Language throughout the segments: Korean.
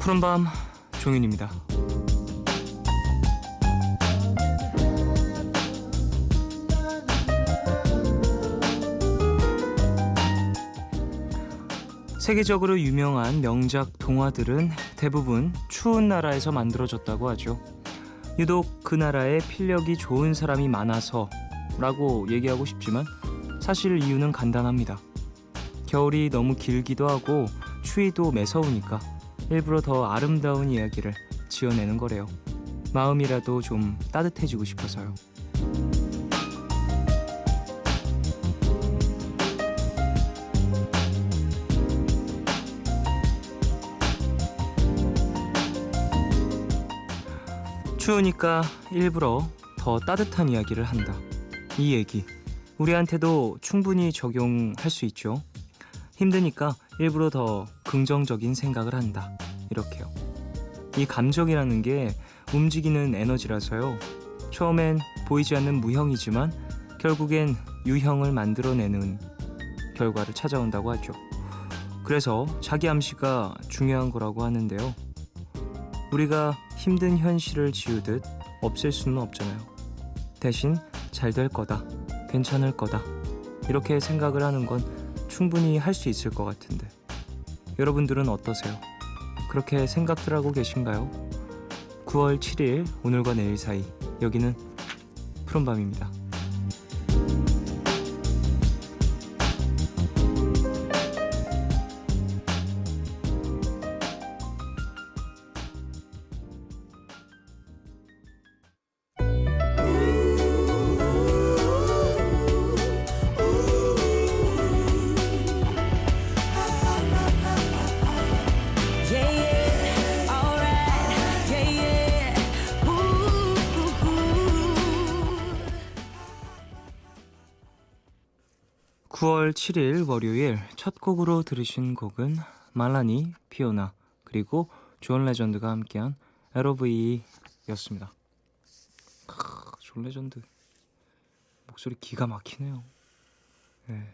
푸른밤 종윤입니다. 세계적으로 유명한 명작 동화들은 대부분 추운 나라에서 만들어졌다고 하죠. 유독 그 나라에 필력이 좋은 사람이 많아서 라고 얘기하고 싶지만 사실 이유는 간단합니다. 겨울이 너무 길기도 하고 추위도 매서우니까 일부러 더 아름다운 이야기를 지어내는 거래요. 마음이라도 좀 따뜻해지고 싶어서요. 추우니까 일부러 더 따뜻한 이야기를 한다. 이 얘기 우리한테도 충분히 적용할 수 있죠. 힘드니까 일부러 더 긍정적인 생각을 한다. 이렇게요. 이 감정이라는 게 움직이는 에너지라서요. 처음엔 보이지 않는 무형이지만 결국엔 유형을 만들어내는 결과를 찾아온다고 하죠. 그래서 자기 암시가 중요한 거라고 하는데요. 우리가 힘든 현실을 지우듯 없앨 수는 없잖아요. 대신 잘 될 거다, 괜찮을 거다 이렇게 생각을 하는 건 충분히 할 수 있을 것 같은데 여러분들은 어떠세요? 그렇게 생각들 하고 계신가요? 9월 7일 오늘과 내일 사이 여기는 푸른밤입니다. 9월 7일 월요일 첫 곡으로 들으신 곡은 말라니, 피오나 그리고 존 레전드가 함께한 LOVE였습니다. 존 레전드 목소리 기가 막히네요. 네,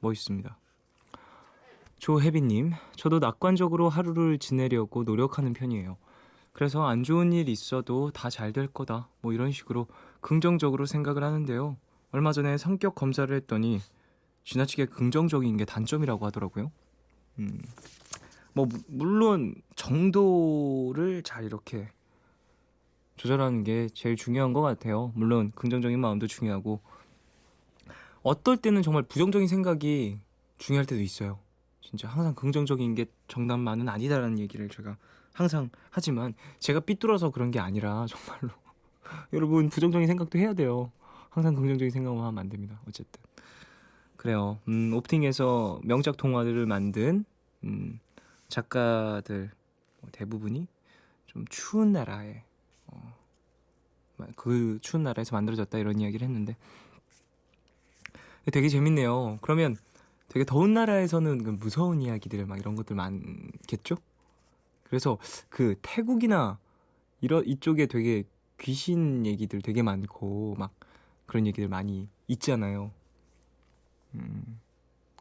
멋있습니다. 조혜빈님, 저도 낙관적으로 하루를 지내려고 노력하는 편이에요. 그래서 안 좋은 일 있어도 다 잘 될 거다 뭐 이런 식으로 긍정적으로 생각을 하는데요. 얼마 전에 성격 검사를 했더니 지나치게 긍정적인 게 단점이라고 하더라고요. 물론 정도를 잘 이렇게 조절하는 게 제일 중요한 것 같아요. 물론 긍정적인 마음도 중요하고 어떨 때는 정말 부정적인 생각이 중요할 때도 있어요. 진짜 항상 긍정적인 게 정답만은 아니다라는 얘기를 제가 항상 하지만 제가 삐뚤어서 그런 게 아니라 정말로 여러분 부정적인 생각도 해야 돼요. 항상 긍정적인 생각만 하면 안 됩니다. 어쨌든 그래요. 오프닝에서 명작 동화들을 만든 작가들 대부분이 좀 추운 나라에 그 추운 나라에서 만들어졌다 이런 이야기를 했는데 되게 재밌네요. 그러면 되게 더운 나라에서는 그 무서운 이야기들 막 이런 것들 많겠죠? 그래서 그 태국이나 이쪽에 되게 귀신 얘기들 되게 많고 막 그런 얘기들 많이 있잖아요.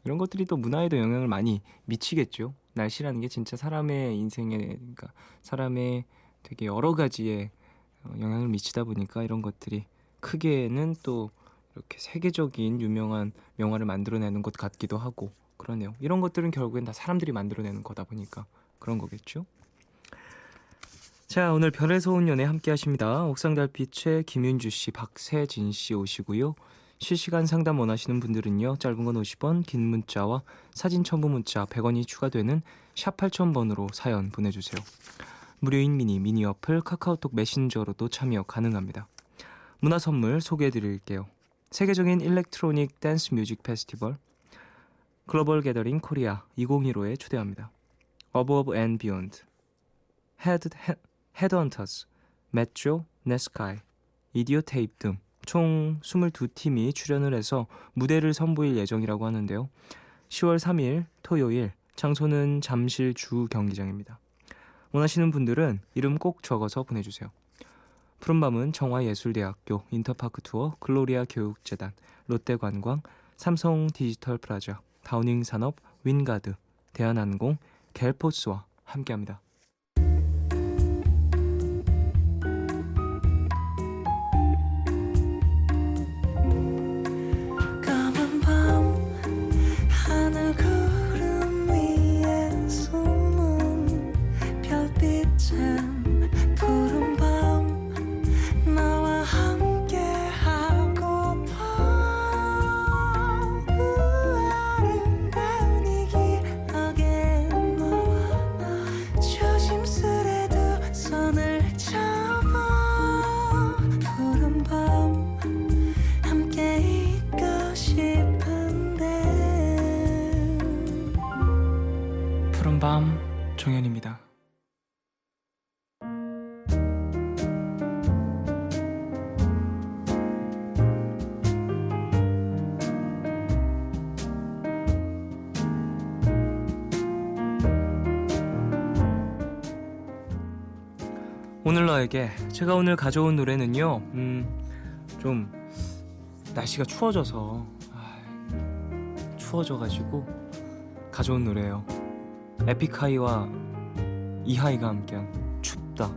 이런 것들이 또 문화에도 영향을 많이 미치겠죠. 날씨라는 게 진짜 사람의 인생에, 그러니까 사람의 되게 여러 가지에 영향을 미치다 보니까 이런 것들이 크게는 또 이렇게 세계적인 유명한 명화를 만들어내는 것 같기도 하고 그러네요. 이런 것들은 결국엔 다 사람들이 만들어내는 거다 보니까 그런 거겠죠. 자, 오늘 별에서 온 연애 함께 하십니다. 옥상달빛의 김윤주씨, 박세진씨 오시고요. 실시간 상담 원하시는 분들은요. 짧은 건 50원, 긴 문자와 사진 첨부 문자 100원이 추가되는 샵 8000번으로 사연 보내주세요. 무료인 미니 어플 카카오톡 메신저로도 참여 가능합니다. 문화 선물 소개해드릴게요. 세계적인 일렉트로닉 댄스 뮤직 페스티벌 글로벌 게더링 코리아 2015에 초대합니다. Above and Beyond, 헤드헌터스, 메트로, 네스카이, 이디오 테이프 등 총 22팀이 출연을 해서 무대를 선보일 예정이라고 하는데요. 10월 3일 토요일, 장소는 잠실 주 경기장입니다. 원하시는 분들은 이름 꼭 적어서 보내주세요. 푸른밤은 정화예술대학교, 인터파크 투어, 글로리아 교육재단, 롯데관광, 삼성 디지털 프라자, 다우닝 산업, 윈가드, 대한항공, 갤포스와 함께합니다. 푸른밤 종현입니다. 오늘 너에게 제가 오늘 가져온 노래는요, 좀 날씨가 추워져가지고 가져온 노래예요. 에픽하이와 이하이가 함께한 춥다.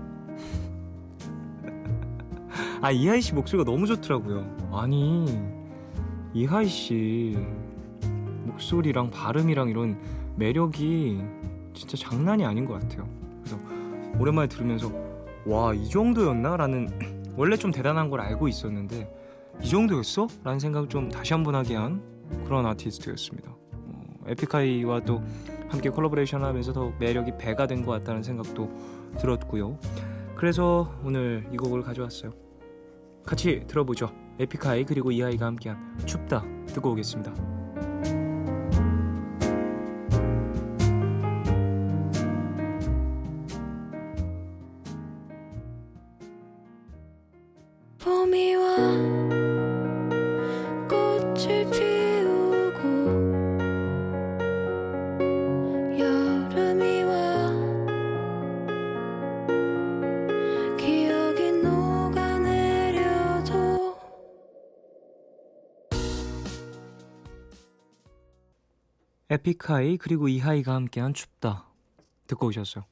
이하이 씨 목소리가 너무 좋더라고요. 아니, 이하이 씨 목소리랑 발음이랑 이런 매력이 진짜 장난이 아닌 것 같아요. 그래서 오랜만에 들으면서 와, 이 정도였나? 라는, 원래 좀 대단한 걸 알고 있었는데 이 정도였어? 라는 생각을 좀 다시 한번 하게 한 그런 아티스트였습니다. 에픽하이와 또 함께 콜라보레이션 하면서 더 매력이 배가 된 것 같다는 생각도 들었고요. 그래서 오늘 이 곡을 가져왔어요. 같이 들어보죠. 에픽하이 그리고 이하이가 함께한 춥다 듣고 오겠습니다. 봄이 와 꽃을 피우고 여름이 와 기억이 녹아내려도 에픽하이 그리고 이하이가 함께한 춥다 듣고 오셨어요.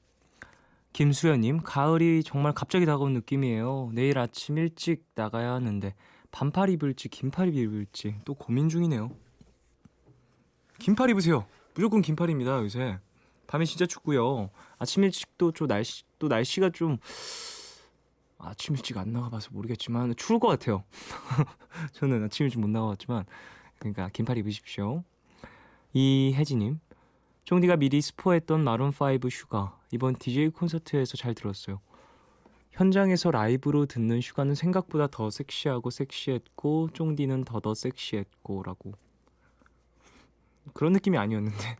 김수연님, 가을이 정말 갑자기 다가온 느낌이에요. 내일 아침 일찍 나가야 하는데 반팔 입을지 긴팔 입을지 또 고민 중이네요. 긴팔 입으세요. 무조건 긴팔입니다. 요새 밤에 진짜 춥고요. 아침 일찍도 좀 날씨가 좀 아침 일찍 안 나가봐서 모르겠지만 추울 것 같아요. 저는 아침 일찍 못 나가봤지만 그러니까 긴팔 입으십시오. 이혜진님, 쫑디가 미리 스포했던 마룬5 슈가 이번 DJ 콘서트에서 잘 들었어요. 현장에서 라이브로 듣는 슈가는 생각보다 더 섹시하고 섹시했고 쫑디는 더 섹시했고 라고. 그런 느낌이 아니었는데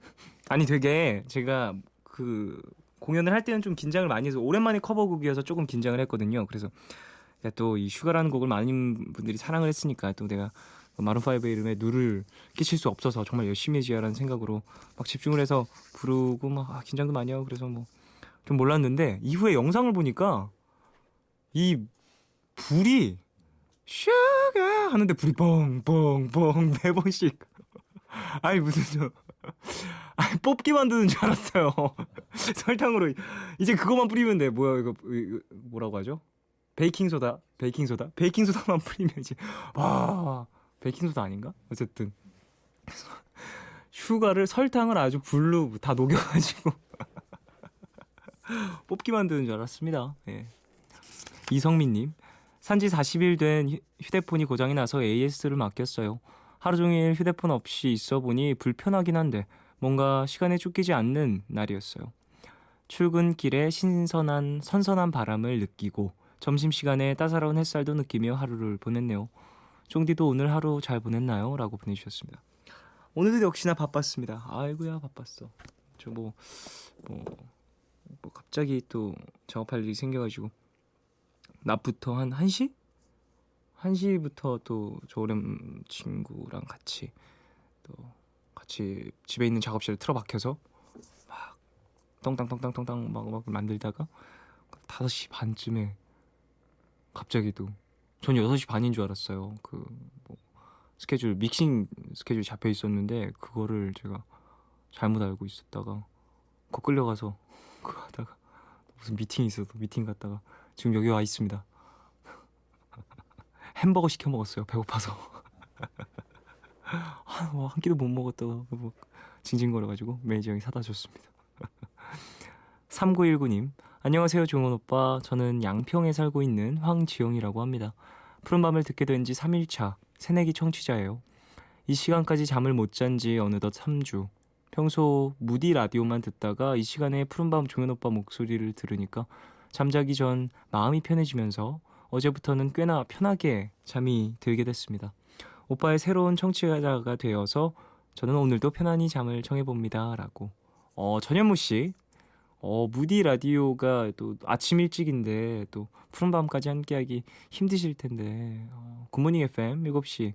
아니 되게 제가 그 공연을 할 때는 좀 긴장을 많이 해서 오랜만에 커버곡이어서 조금 긴장을 했거든요. 그래서 또 이 슈가라는 곡을 많은 분들이 사랑을 했으니까 또 내가 마룬5의 이름에 누를 끼칠 수 없어서 정말 열심히 해줘야라는 생각으로 막 집중을 해서 부르고 막 긴장도 많이 하고 그래서 뭐 좀 몰랐는데 이후에 영상을 보니까 이 불이 슈가 하는데 불이 뻥뻥뻥 4번씩 아니 무슨 뽑기 만드는 줄 알았어요. 설탕으로 이제 그것만 뿌리면 돼. 뭐야 이거 뭐라고 하죠? 베이킹소다만 뿌리면 이제 베이킹소다 아닌가? 어쨌든 슈가를 설탕을 아주 불로 다 녹여가지고 뽑기 만드는 줄 알았습니다. 예. 이성민님, 산지 40일 된 휴대폰이 고장이 나서 AS를 맡겼어요. 하루 종일 휴대폰 없이 있어 보니 불편하긴 한데 뭔가 시간에 쫓기지 않는 날이었어요. 출근길에 선선한 바람을 느끼고 점심시간에 따사로운 햇살도 느끼며 하루를 보냈네요. 쫑디도 오늘 하루 잘 보냈나요? 라고 보내주셨습니다. 오늘도 역시나 바빴습니다. 아이고야 바빴어. 저 뭐 갑자기 또 작업할 일이 생겨가지고 낮부터 한 1시? 1시부터 또 저 오랜 친구랑 같이 집에 있는 작업실에 틀어박혀서 막 덩땅 막 만들다가 5시 반쯤에 갑자기 또 전 6시 반인 줄 알았어요. 믹싱 스케줄 잡혀 있었는데 그거를 제가 잘못 알고 있었다가 거 끌려가서 그거 하다가 무슨 미팅이 있어서 미팅 갔다가 지금 여기 와 있습니다. 햄버거 시켜 먹었어요. 배고파서. 한 끼도 못 먹었다가 징징거려가지고 매니저 형이 사다 줬습니다. 3919님, 안녕하세요 종원 오빠. 저는 양평에 살고 있는 황지영이라고 합니다. 푸른밤을 듣게 된 지 3일차 새내기 청취자예요. 이 시간까지 잠을 못 잔 지 어느덧 3주. 평소 무디 라디오만 듣다가 이 시간에 푸른밤 종현 오빠 목소리를 들으니까 잠자기 전 마음이 편해지면서 어제부터는 꽤나 편하게 잠이 들게 됐습니다. 오빠의 새로운 청취자가 되어서 저는 오늘도 편안히 잠을 청해봅니다. 라고. 전현무 씨. 무디 라디오가 또 아침 일찍인데 또 푸른밤까지 함께하기 힘드실 텐데 굿모닝 FM 7시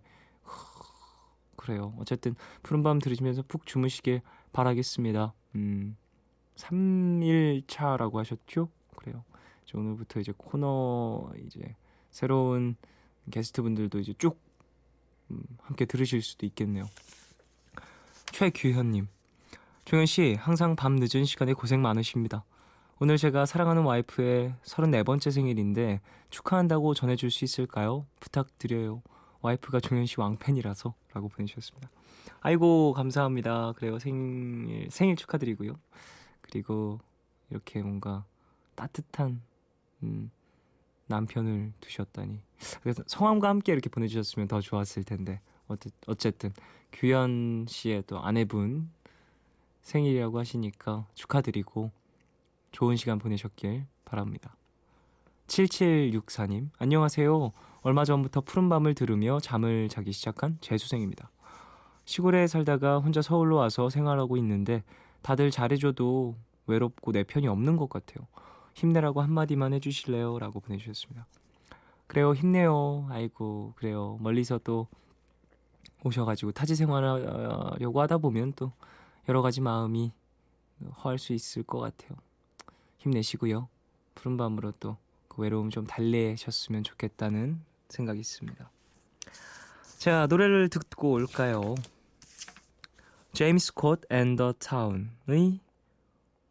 그래요. 어쨌든 푸른밤 들으시면서 푹 주무시길 바라겠습니다. 3일차라고 하셨죠? 그래요. 오늘부터 이제 코너 이제 새로운 게스트분들도 이제 쭉 함께 들으실 수도 있겠네요. 최규현님, 종현 씨 항상 밤 늦은 시간에 고생 많으십니다. 오늘 제가 사랑하는 와이프의 34번째 생일인데 축하한다고 전해줄 수 있을까요? 부탁드려요. 와이프가 종현 씨 왕팬이라서 라고 보내주셨습니다. 아이고 감사합니다. 그래요. 생일 축하드리고요. 그리고 이렇게 뭔가 따뜻한 남편을 두셨다니. 그래서 성함과 함께 이렇게 보내주셨으면 더 좋았을 텐데 어쨌든 규현 씨의 또 아내분 생일이라고 하시니까 축하드리고 좋은 시간 보내셨길 바랍니다. 7764님 안녕하세요. 얼마 전부터 푸른밤을 들으며 잠을 자기 시작한 재수생입니다. 시골에 살다가 혼자 서울로 와서 생활하고 있는데 다들 잘해줘도 외롭고 내 편이 없는 것 같아요. 힘내라고 한마디만 해주실래요? 라고 보내주셨습니다. 그래요 힘내요. 아이고 그래요. 멀리서 또 오셔가지고 타지 생활하려고 하다 보면 또 여러 가지 마음이 허할 수 있을 것 같아요. 힘내시고요. 푸른밤으로 또 그 외로움 좀 달래셨으면 좋겠다는 생각이 있습니다. 자 노래를 듣고 올까요? 제임스 콧 and the Town의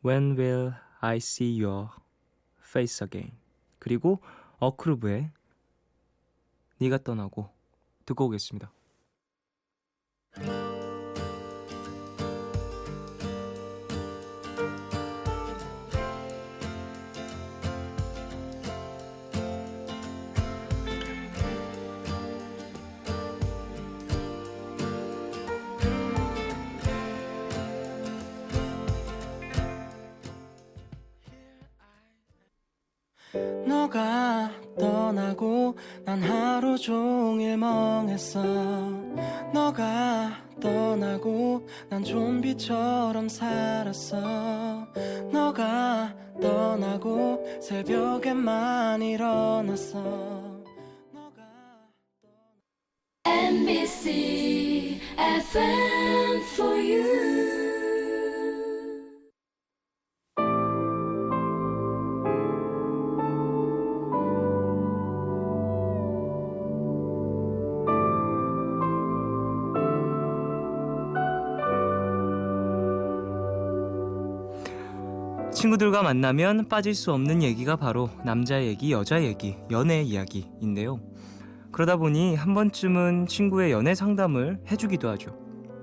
When Will I See Your Face Again 그리고 어크루브의 네가 떠나고 듣고 오겠습니다. 너가 떠나고 난 하루 종일 멍했어. 너가 떠나고 난 좀비처럼 살았어. 너가 떠나고 새벽에만 일어났어. MBC FM for you. 친구들과 만나면 빠질 수 없는 얘기가 바로 남자 얘기, 여자 얘기, 연애 이야기인데요. 그러다 보니 한 번쯤은 친구의 연애 상담을 해주기도 하죠.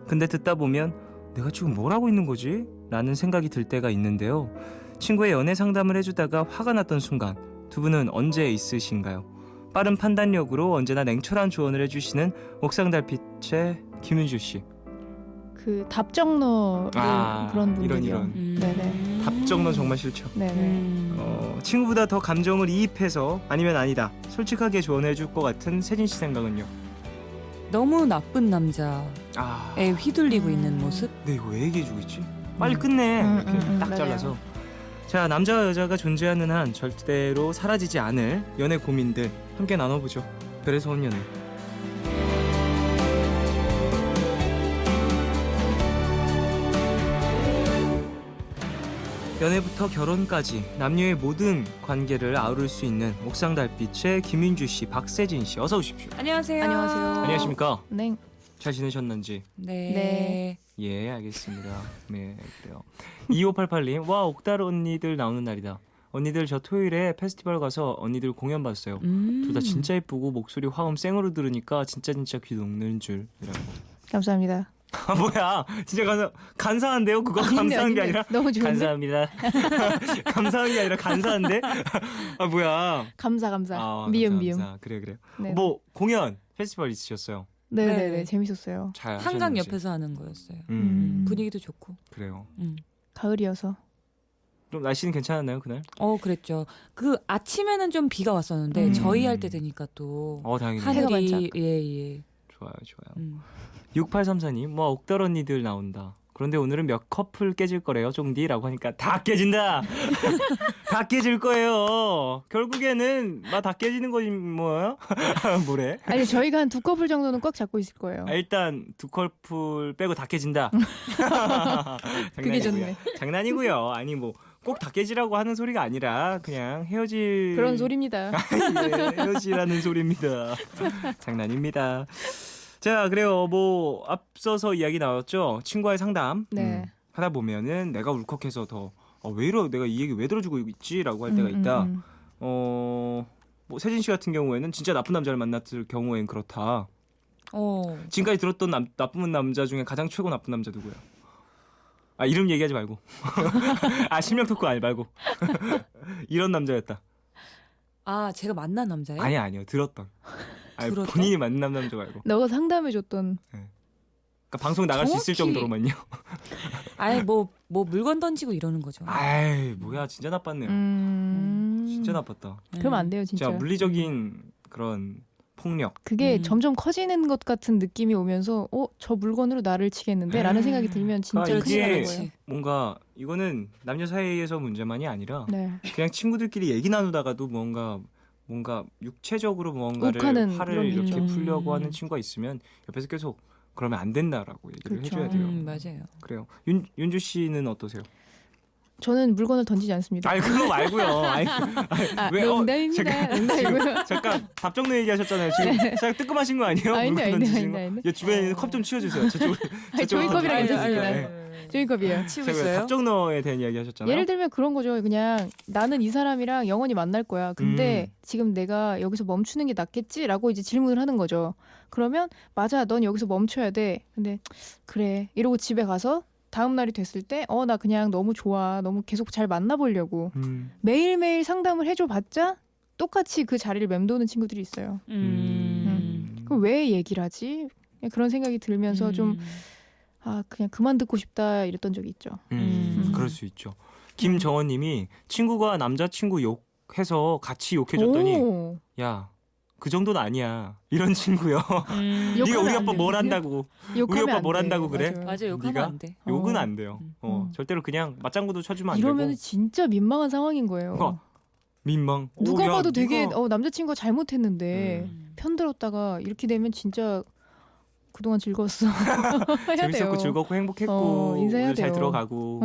근데 듣다 보면 내가 지금 뭘 하고 있는 거지? 라는 생각이 들 때가 있는데요. 친구의 연애 상담을 해주다가 화가 났던 순간 두 분은 언제 있으신가요? 빠른 판단력으로 언제나 냉철한 조언을 해주시는 옥상달빛의 김윤주 씨. 그 답정너 그런 분들이요. 이런. 네네. 답정너 정말 싫죠. 네네. 친구보다 더 감정을 이입해서 아니면 아니다 솔직하게 조언해줄 것 같은 세진 씨 생각은요? 너무 나쁜 남자에 휘둘리고 있는 모습? 네 이거 왜 얘기해주고 있지? 빨리 끝내 이렇게 딱 맞아요. 잘라서. 자 남자와 여자가 존재하는 한 절대로 사라지지 않을 연애 고민들 함께 나눠보죠. 그래서 온 연애. 연애부터 결혼까지 남녀의 모든 관계를 아우를 수 있는 옥상달빛의 김윤주 씨, 박세진 씨 어서 오십시오. 안녕하세요. 안녕하세요. 안녕하십니까? 네. 잘 지내셨는지? 네. 예, 알겠습니다. 네, 그래요. 2588님, 와 옥달 언니들 나오는 날이다. 언니들 저 토요일에 페스티벌 가서 언니들 공연 봤어요. 둘 다 진짜 예쁘고 목소리 화음 쌩으로 들으니까 진짜 귀 녹는 줄이라고. 감사합니다. 아 뭐야? 진짜 간사한데요? 그거 감사한 게 아니라 너무 좋은데? 감사합니다. 감사한 게 아니라 간사한데? 아 뭐야? 감사. 미음. 그래. 네. 뭐 공연 페스티벌 있으셨어요? 네네네. 네. 재밌었어요. 잘 한강 하셨는지. 옆에서 하는 거였어요. 분위기도 좋고. 그래요. 가을이어서. 좀 날씨는 괜찮았나요 그날? 그랬죠. 그 아침에는 좀 비가 왔었는데 저희 할 때 되니까 또 다행이네요. 하늘이 반짝. 예. 좋아요. 6834님, 뭐 옥달 언니들 나온다. 그런데 오늘은 몇 커플 깨질 거래요, 종디? 라고 하니까 다 깨진다. 다 깨질 거예요. 결국에는 다 깨지는 거지 뭐예요? 뭐래? 아니 저희가 한 2커플 정도는 꽉 잡고 있을 거예요. 일단 2커플 빼고 다 깨진다. 그게 좋네. 장난이고요. 아니 뭐 꼭 다 깨지라고 하는 소리가 아니라 그냥 헤어질 그런 소리입니다. 예, 헤어지라는 소리입니다. 장난입니다. 자, 그래요. 뭐 앞서서 이야기 나왔죠. 친구와의 상담 네. 하다 보면은 내가 울컥해서 더 왜 이러 내가 이 얘기 왜 들어주고 있지라고 할 때가 있다. 뭐 세진 씨 같은 경우에는 진짜 나쁜 남자를 만났을 경우엔 그렇다. 지금까지 들었던 나쁜 남자 중에 가장 최고 나쁜 남자 누구야? 이름 얘기하지 말고. 실명 토크 아니 말고. 이런 남자였다. 제가 만난 남자예요? 아니요. 들었던. 들었던? 본인이 만난 남자 말고. 너가 상담해줬던. 그러니까 방송 나갈 수 있을 정확히- 정도로만요. 뭐 물건 던지고 이러는 거죠. 뭐야 진짜 나빴네요. 진짜 나빴다. 그러면 안 돼요 진짜. 진짜 물리적인 그런 폭력. 그게 점점 커지는 것 같은 느낌이 오면서 저 물건으로 나를 치겠는데? 라는 생각이 들면 진짜 그러니까 큰일 나는 이게 거예요. 뭔가 이거는 남녀 사이에서 문제만이 아니라 네. 그냥 친구들끼리 얘기 나누다가도 뭔가 육체적으로 뭔가를 욱하는 화를 그런 이렇게 일이죠. 풀려고 하는 친구가 있으면 옆에서 계속 그러면 안 된다라고 얘기를 그렇죠. 해줘야 돼요. 맞아요. 그래요. 윤주 씨는 어떠세요? 저는 물건을 던지지 않습니다. 그거 말고요. 농담입니다. 농담이고요. 잠깐 답정너 얘기하셨잖아요. 지금 살짝 뜨끔하신 거 아니에요? 아닌데, 물건 아닌데, 던지시는 아닌데, 거? 아닌데. 주변에 있는 컵 좀 치워주세요. 저쪽으로. 종이컵이랑 던지세요. 괜찮습니다. 네. 종이컵이에요. 치우고 있어요? 답정너에 대한 이야기 하셨잖아요. 예를 들면 그런 거죠. 그냥 나는 이 사람이랑 영원히 만날 거야. 근데 지금 내가 여기서 멈추는 게 낫겠지라고 이제 질문을 하는 거죠. 그러면 맞아, 넌 여기서 멈춰야 돼. 근데 그래 이러고 집에 가서 다음 날이 됐을 때 나 그냥 너무 좋아. 너무 계속 잘 만나보려고 매일매일 상담을 해줘봤자 똑같이 그 자리를 맴도는 친구들이 있어요. 그럼 왜 얘기를 하지? 그냥 그런 생각이 들면서 좀 그냥 그만 듣고 싶다 이랬던 적이 있죠. 그럴 수 있죠. 김정원님이 친구가 남자친구 욕해서 같이 욕해줬더니 오. 야, 그 정도는 아니야. 이런 친구요. 네가 욕하면 우리 안 아빠 돼. 뭘 한다고. 욕하면 우리 아빠 안 뭘 돼. 한다고 그래? 맞아요. 욕하면 네가? 안 돼. 욕은 안 돼요. 음. 절대로 그냥 맞장구도 쳐주면 안 이러면 되고. 진짜 민망한 상황인 거예요. 그러니까 민망. 누가 야, 봐도 되게 네가- 남자친구가 잘못했는데 편들었다가 이렇게 되면 진짜 그동안 즐거웠어. 해야 재밌었고 돼요. 즐겁고 행복했고 인사해야 오늘 잘 돼요. 들어가고.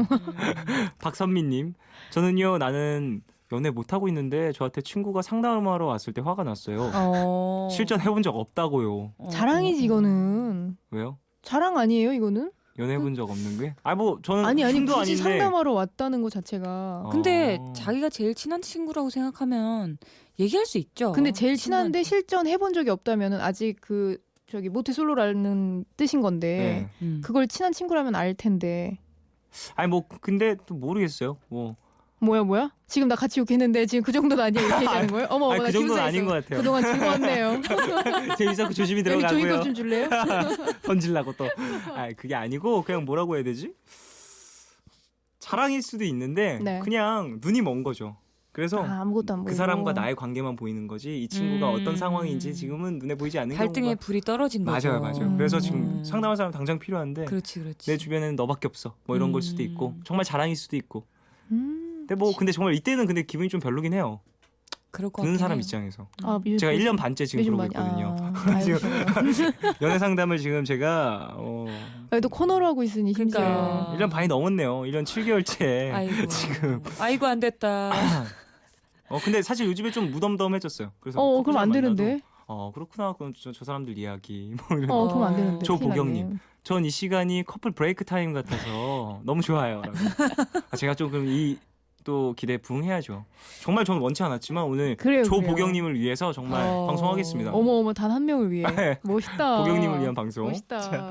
박선미님, 저는요 나는 연애 못 하고 있는데 저한테 친구가 상담하러 왔을 때 화가 났어요. 실전 해본 적 없다고요. 자랑이지 이거는. 왜요? 자랑 아니에요 이거는? 연애 해본 적 없는 게? 뭐 저는 아니 흉도 굳이 아닌데. 상담하러 왔다는 거 자체가. 근데 자기가 제일 친한 친구라고 생각하면 얘기할 수 있죠. 근데 제일 친한데 친구한테. 실전 해본 적이 없다면은 아직 모태솔로라는 뜻인 건데 네. 그걸 친한 친구라면 알 텐데. 뭐 근데 또 모르겠어요. 뭐야? 지금 나 같이 욕했는데 지금 그 정도는 아니야 이렇게 얘기하는 거예요? 어머, 그 나 정도는 기분 아닌 상했어. 것 같아요. 그동안 즐거웠네요. 재밌었고 조심히 여기 종이컵 들어가고요. 좀 줄래요? 던질라고 또. 그게 아니고 그냥 뭐라고 해야 되지? 자랑일 수도 있는데 네. 그냥 눈이 먼 거죠. 그래서 아무것도 안 보이고. 그 사람과 나의 관계만 보이는 거지 이 친구가 어떤 상황인지 지금은 눈에 보이지 않는 발등에 경우가 불이 떨어진 거죠. 맞아요. 그래서 지금 상담할 사람 당장 필요한데 그렇지. 내 주변에는 너밖에 없어. 뭐 이런 걸 수도 있고 정말 자랑일 수도 있고. 근데 근데 정말 이때는 근데 기분이 좀 별로긴 해요. 그럴 것 듣는 같긴 사람 해요. 입장에서. 요즘- 제가 1년 반째 지금 요즘 그러고 많이- 있거든요. 지금 연애 상담을 지금 제가 또 코너로 하고 있으니 그러니까. 힘들어요. 1년 반이 넘었네요. 1년 7개월째. 아이고. 지금. 아이고 안 됐다. 근데 사실 요즘에 좀 무덤덤해졌어요. 그래서 그럼 안 커플 되는데. 만나도, 그렇구나. 그럼 저 사람들 이야기 뭐 이런. 그럼 안 되는데. 조보경님. 큰일 전 이 시간이 커플 브레이크 타임 같아서 너무 좋아요. 라고. 제가 좀 그럼 또 기대에 부응해야죠. 정말 저는 원치 않았지만 오늘 그래요, 조보경님을 위해서 정말 방송하겠습니다. 어머 단 한 명을 위해. 네. 멋있다. 보경님을 위한 방송. 멋있다.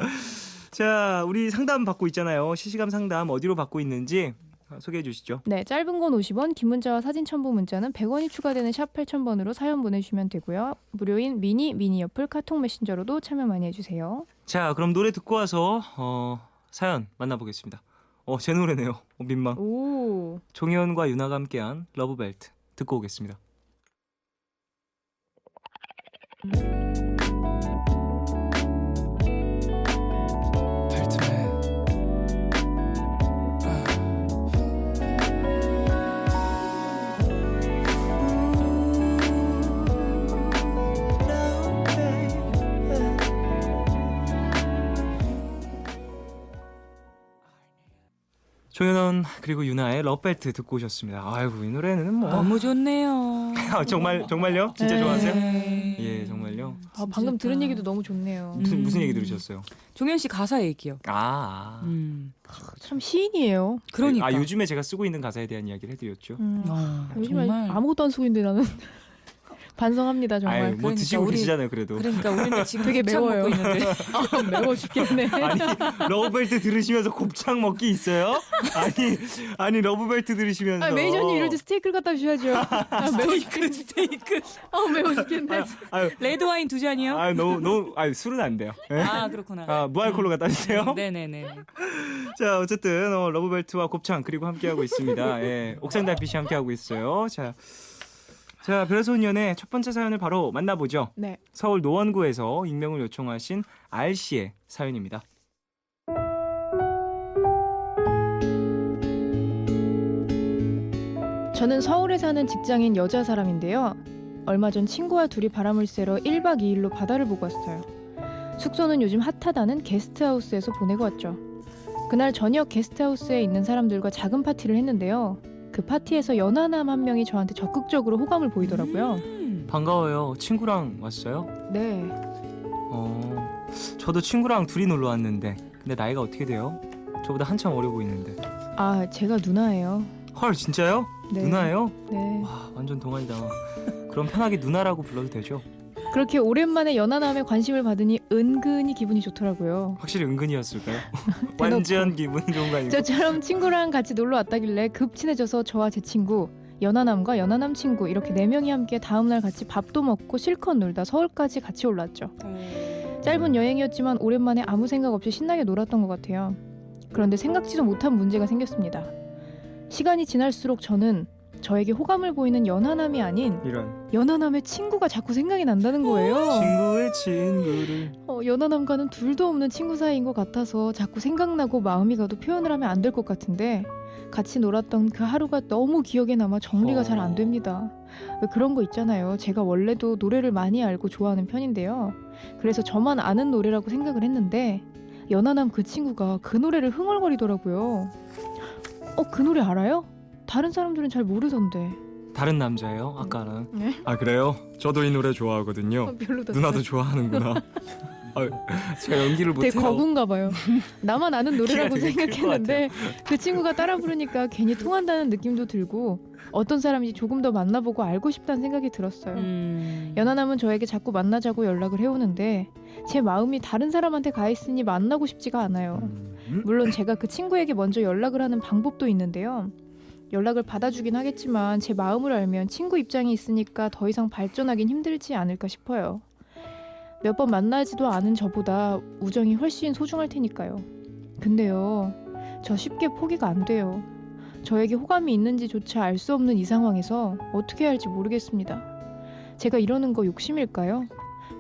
자, 우리 상담 받고 있잖아요. 실시간 상담 어디로 받고 있는지 소개해 주시죠. 네, 짧은 건 50원, 긴 문자와 사진 첨부 문자는 100원이 추가되는 샵 8000번으로 사연 보내주시면 되고요. 무료인 미니 어플 카톡 메신저로도 참여 많이 해주세요. 자, 그럼 노래 듣고 와서 사연 만나보겠습니다. 제 노래네요. 민망. 오. 종현과 유나가 함께한 러브벨트 듣고 오겠습니다. 벨트맨 조현원 그리고 유나의 러벨트 듣고 오셨습니다. 아이고 이 노래는 뭐 너무 좋네요. 정말요? 진짜 네. 좋아하세요? 네. 예, 정말요. 아, 방금 좋다. 들은 얘기도 너무 좋네요. 무슨 얘기 들으셨어요? 종현 씨 가사 얘기요. 참 시인이에요. 그러니까. 아 요즘에 제가 쓰고 있는 가사에 대한 이야기를 해드렸죠. 요즘에 정말. 아무것도 안 쓰고 있는데 나는 반성합니다 정말. 아유, 뭐 그러니까 드시고 우리- 계시잖아요, 그래도. 그러니까 우리는 지금 되게 곱창 매워요. 먹고 있는데. 아, 매워 죽겠네. 아니 러브벨트 들으시면서 곱창 먹기 있어요? 아니 러브벨트 들으시면서. 아, 매니저님 이럴 때 스테이크를 갖다 주셔야죠. 아, 매워 죽겠네. 스테이크. 아, 매워 죽겠네. 아유, 레드 와인 2잔이요? 아유 너무 술은 안 돼요. 예? 아 그렇구나. 아 무알콜로 갖다 주세요. 네네네. 자 어쨌든 러브벨트와 곱창 그리고 함께하고 있습니다. 예, 옥상 달빛이 함께하고 있어요. 자 별소년의 첫 번째 사연을 바로 만나보죠. 네. 서울 노원구에서 익명을 요청하신 R씨의 사연입니다. 저는 서울에 사는 직장인 여자 사람인데요. 얼마 전 친구와 둘이 바람을 쐬러 1박 2일로 바다를 보고 왔어요. 숙소는 요즘 핫하다는 게스트하우스에서 보내고 왔죠. 그날 저녁 게스트하우스에 있는 사람들과 작은 파티를 했는데요. 그 파티에서 연하남 한 명이 저한테 적극적으로 호감을 보이더라고요. 반가워요. 친구랑 왔어요? 네. 저도 친구랑 둘이 놀러 왔는데 근데 나이가 어떻게 돼요? 저보다 한참 어려 보이는데. 아, 제가 누나예요. 헐 진짜요? 네. 누나예요? 네. 와 완전 동안이다. 그럼 편하게 누나라고 불러도 되죠? 그렇게 오랜만에 연하남의 관심을 받으니 은근히 기분이 좋더라고요. 확실히 은근이었을까요? 대놓고. 완전 기분 좋은 거 아니고? 저처럼 친구랑 같이 놀러 왔다길래 급 친해져서 저와 제 친구, 연하남과 연하남 친구 이렇게 4명이 함께 다음날 같이 밥도 먹고 실컷 놀다 서울까지 같이 올랐죠. 짧은 여행이었지만 오랜만에 아무 생각 없이 신나게 놀았던 것 같아요. 그런데 생각지도 못한 문제가 생겼습니다. 시간이 지날수록 저는 저에게 호감을 보이는 연하남이 아닌 이런 연하남의 친구가 자꾸 생각이 난다는 거예요. 친구의 친구를 연하남과는 둘도 없는 친구 사이인 것 같아서 자꾸 생각나고 마음이 가도 표현을 하면 안 될 것 같은데 같이 놀았던 그 하루가 너무 기억에 남아 정리가 잘 안 됩니다. 왜 그런 거 있잖아요. 제가 원래도 노래를 많이 알고 좋아하는 편인데요. 그래서 저만 아는 노래라고 생각을 했는데 연하남 그 친구가 그 노래를 흥얼거리더라고요. 그 노래 알아요? 다른 사람들은 잘 모르던데. 다른 남자예요? 아까랑. 네? 아 그래요? 저도 이 노래 좋아하거든요. 별로다. 누나도 좋아하는구나. 제가 연기를 되게 못해요. 거군가 봐요. 나만 아는 노래라고 되게 클것 생각했는데 그 친구가 따라 부르니까 괜히 통한다는 느낌도 들고 어떤 사람인지 조금 더 만나보고 알고 싶다는 생각이 들었어요. 연하남은 저에게 자꾸 만나자고 연락을 해오는데 제 마음이 다른 사람한테 가 있으니 만나고 싶지가 않아요. 물론 제가 그 친구에게 먼저 연락을 하는 방법도 있는데요. 연락을 받아주긴 하겠지만 제 마음을 알면 친구 입장이 있으니까 더 이상 발전하긴 힘들지 않을까 싶어요. 몇 번 만나지도 않은 저보다 우정이 훨씬 소중할 테니까요. 근데요, 저 쉽게 포기가 안 돼요. 저에게 호감이 있는지조차 알 수 없는 이 상황에서 어떻게 해야 할지 모르겠습니다. 제가 이러는 거 욕심일까요?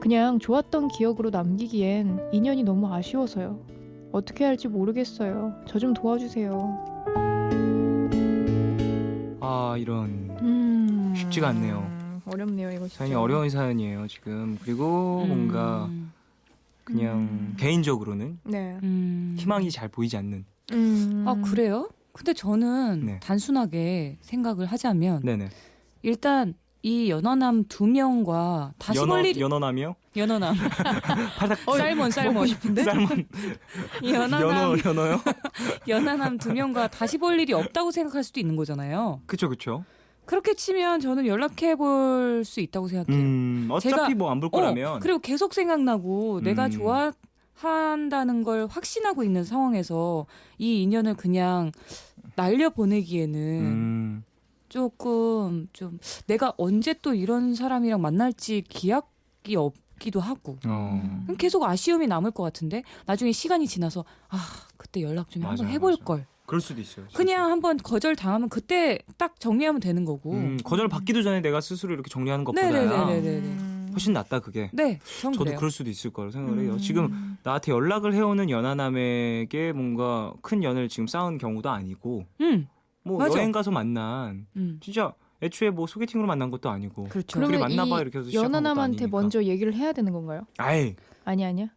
그냥 좋았던 기억으로 남기기엔 인연이 너무 아쉬워서요. 어떻게 해야 할지 모르겠어요. 저 좀 도와주세요. 아 이런 쉽지가 않네요. 어렵네요 이거 진짜. 사연이 어려운 사연이에요 지금. 그리고 뭔가 그냥 개인적으로는 네. 희망이 잘 보이지 않는. 아 그래요? 근데 저는 네. 단순하게 생각을 하자면 네네. 일단 이 연하남 2명과 다시 볼 일이 연어남이요? 연하남 살몬 먹고 싶은데? 쌀몬 연어요? 연하남 2명과 다시 볼 일이 없다고 생각할 수도 있는 거잖아요. 그쵸. 그렇게 치면 저는 연락해 볼 수 있다고 생각해요. 어차피 제가- 뭐 안 볼 거라면. 그리고 계속 생각나고 내가 좋아한다는 걸 확신하고 있는 상황에서 이 인연을 그냥 날려 보내기에는 조금 좀 내가 언제 또 이런 사람이랑 만날지 기약이 없기도 하고 계속 아쉬움이 남을 것 같은데 나중에 시간이 지나서 그때 연락 좀 한번 맞아요, 해볼 맞아요. 걸. 그럴 수도 있어요. 진짜. 그냥 한번 거절 당하면 그때 딱 정리하면 되는 거고. 거절 받기도 전에 내가 스스로 이렇게 정리하는 것보다 네네네네네. 훨씬 낫다 그게. 네, 전 저도 그래요. 그럴 수도 있을 거라고 생각을 해요. 지금 나한테 연락을 해오는 연하남에게 뭔가 큰 연을 지금 쌓은 경우도 아니고 뭐 맞아. 여행 가서 만난 진짜 애초에 뭐 소개팅으로 만난 것도 아니고 그렇죠. 둘이 그러면 만나봐 이 이렇게 해서 시작한 것도 연하남한테 아니니까. 먼저 얘기를 해야 되는 건가요? 아이 아니야.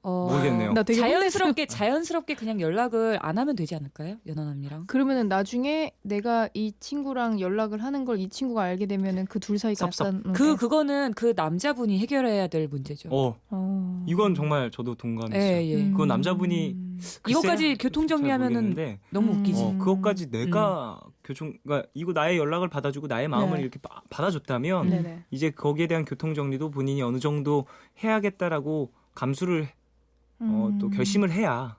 모르겠네요. 나 되게 자연스럽게 그냥 연락을 안 하면 되지 않을까요? 연하남이랑. 그러면은 나중에 내가 이 친구랑 연락을 하는 걸 이 친구가 알게 되면은 그 둘 사이가 섭섭. 약간 그거는 그 남자분이 해결해야 될 문제죠. 이건 정말 저도 동감했어요. 예. 그건 남자분이 이것까지 교통 정리하면은 너무 웃기지. 그것까지 내가 그러니까 이거 나의 연락을 받아주고 나의 마음을 네. 이렇게 받아줬다면 네네. 이제 거기에 대한 교통 정리도 본인이 어느 정도 해야겠다라고 감수를 또 결심을 해야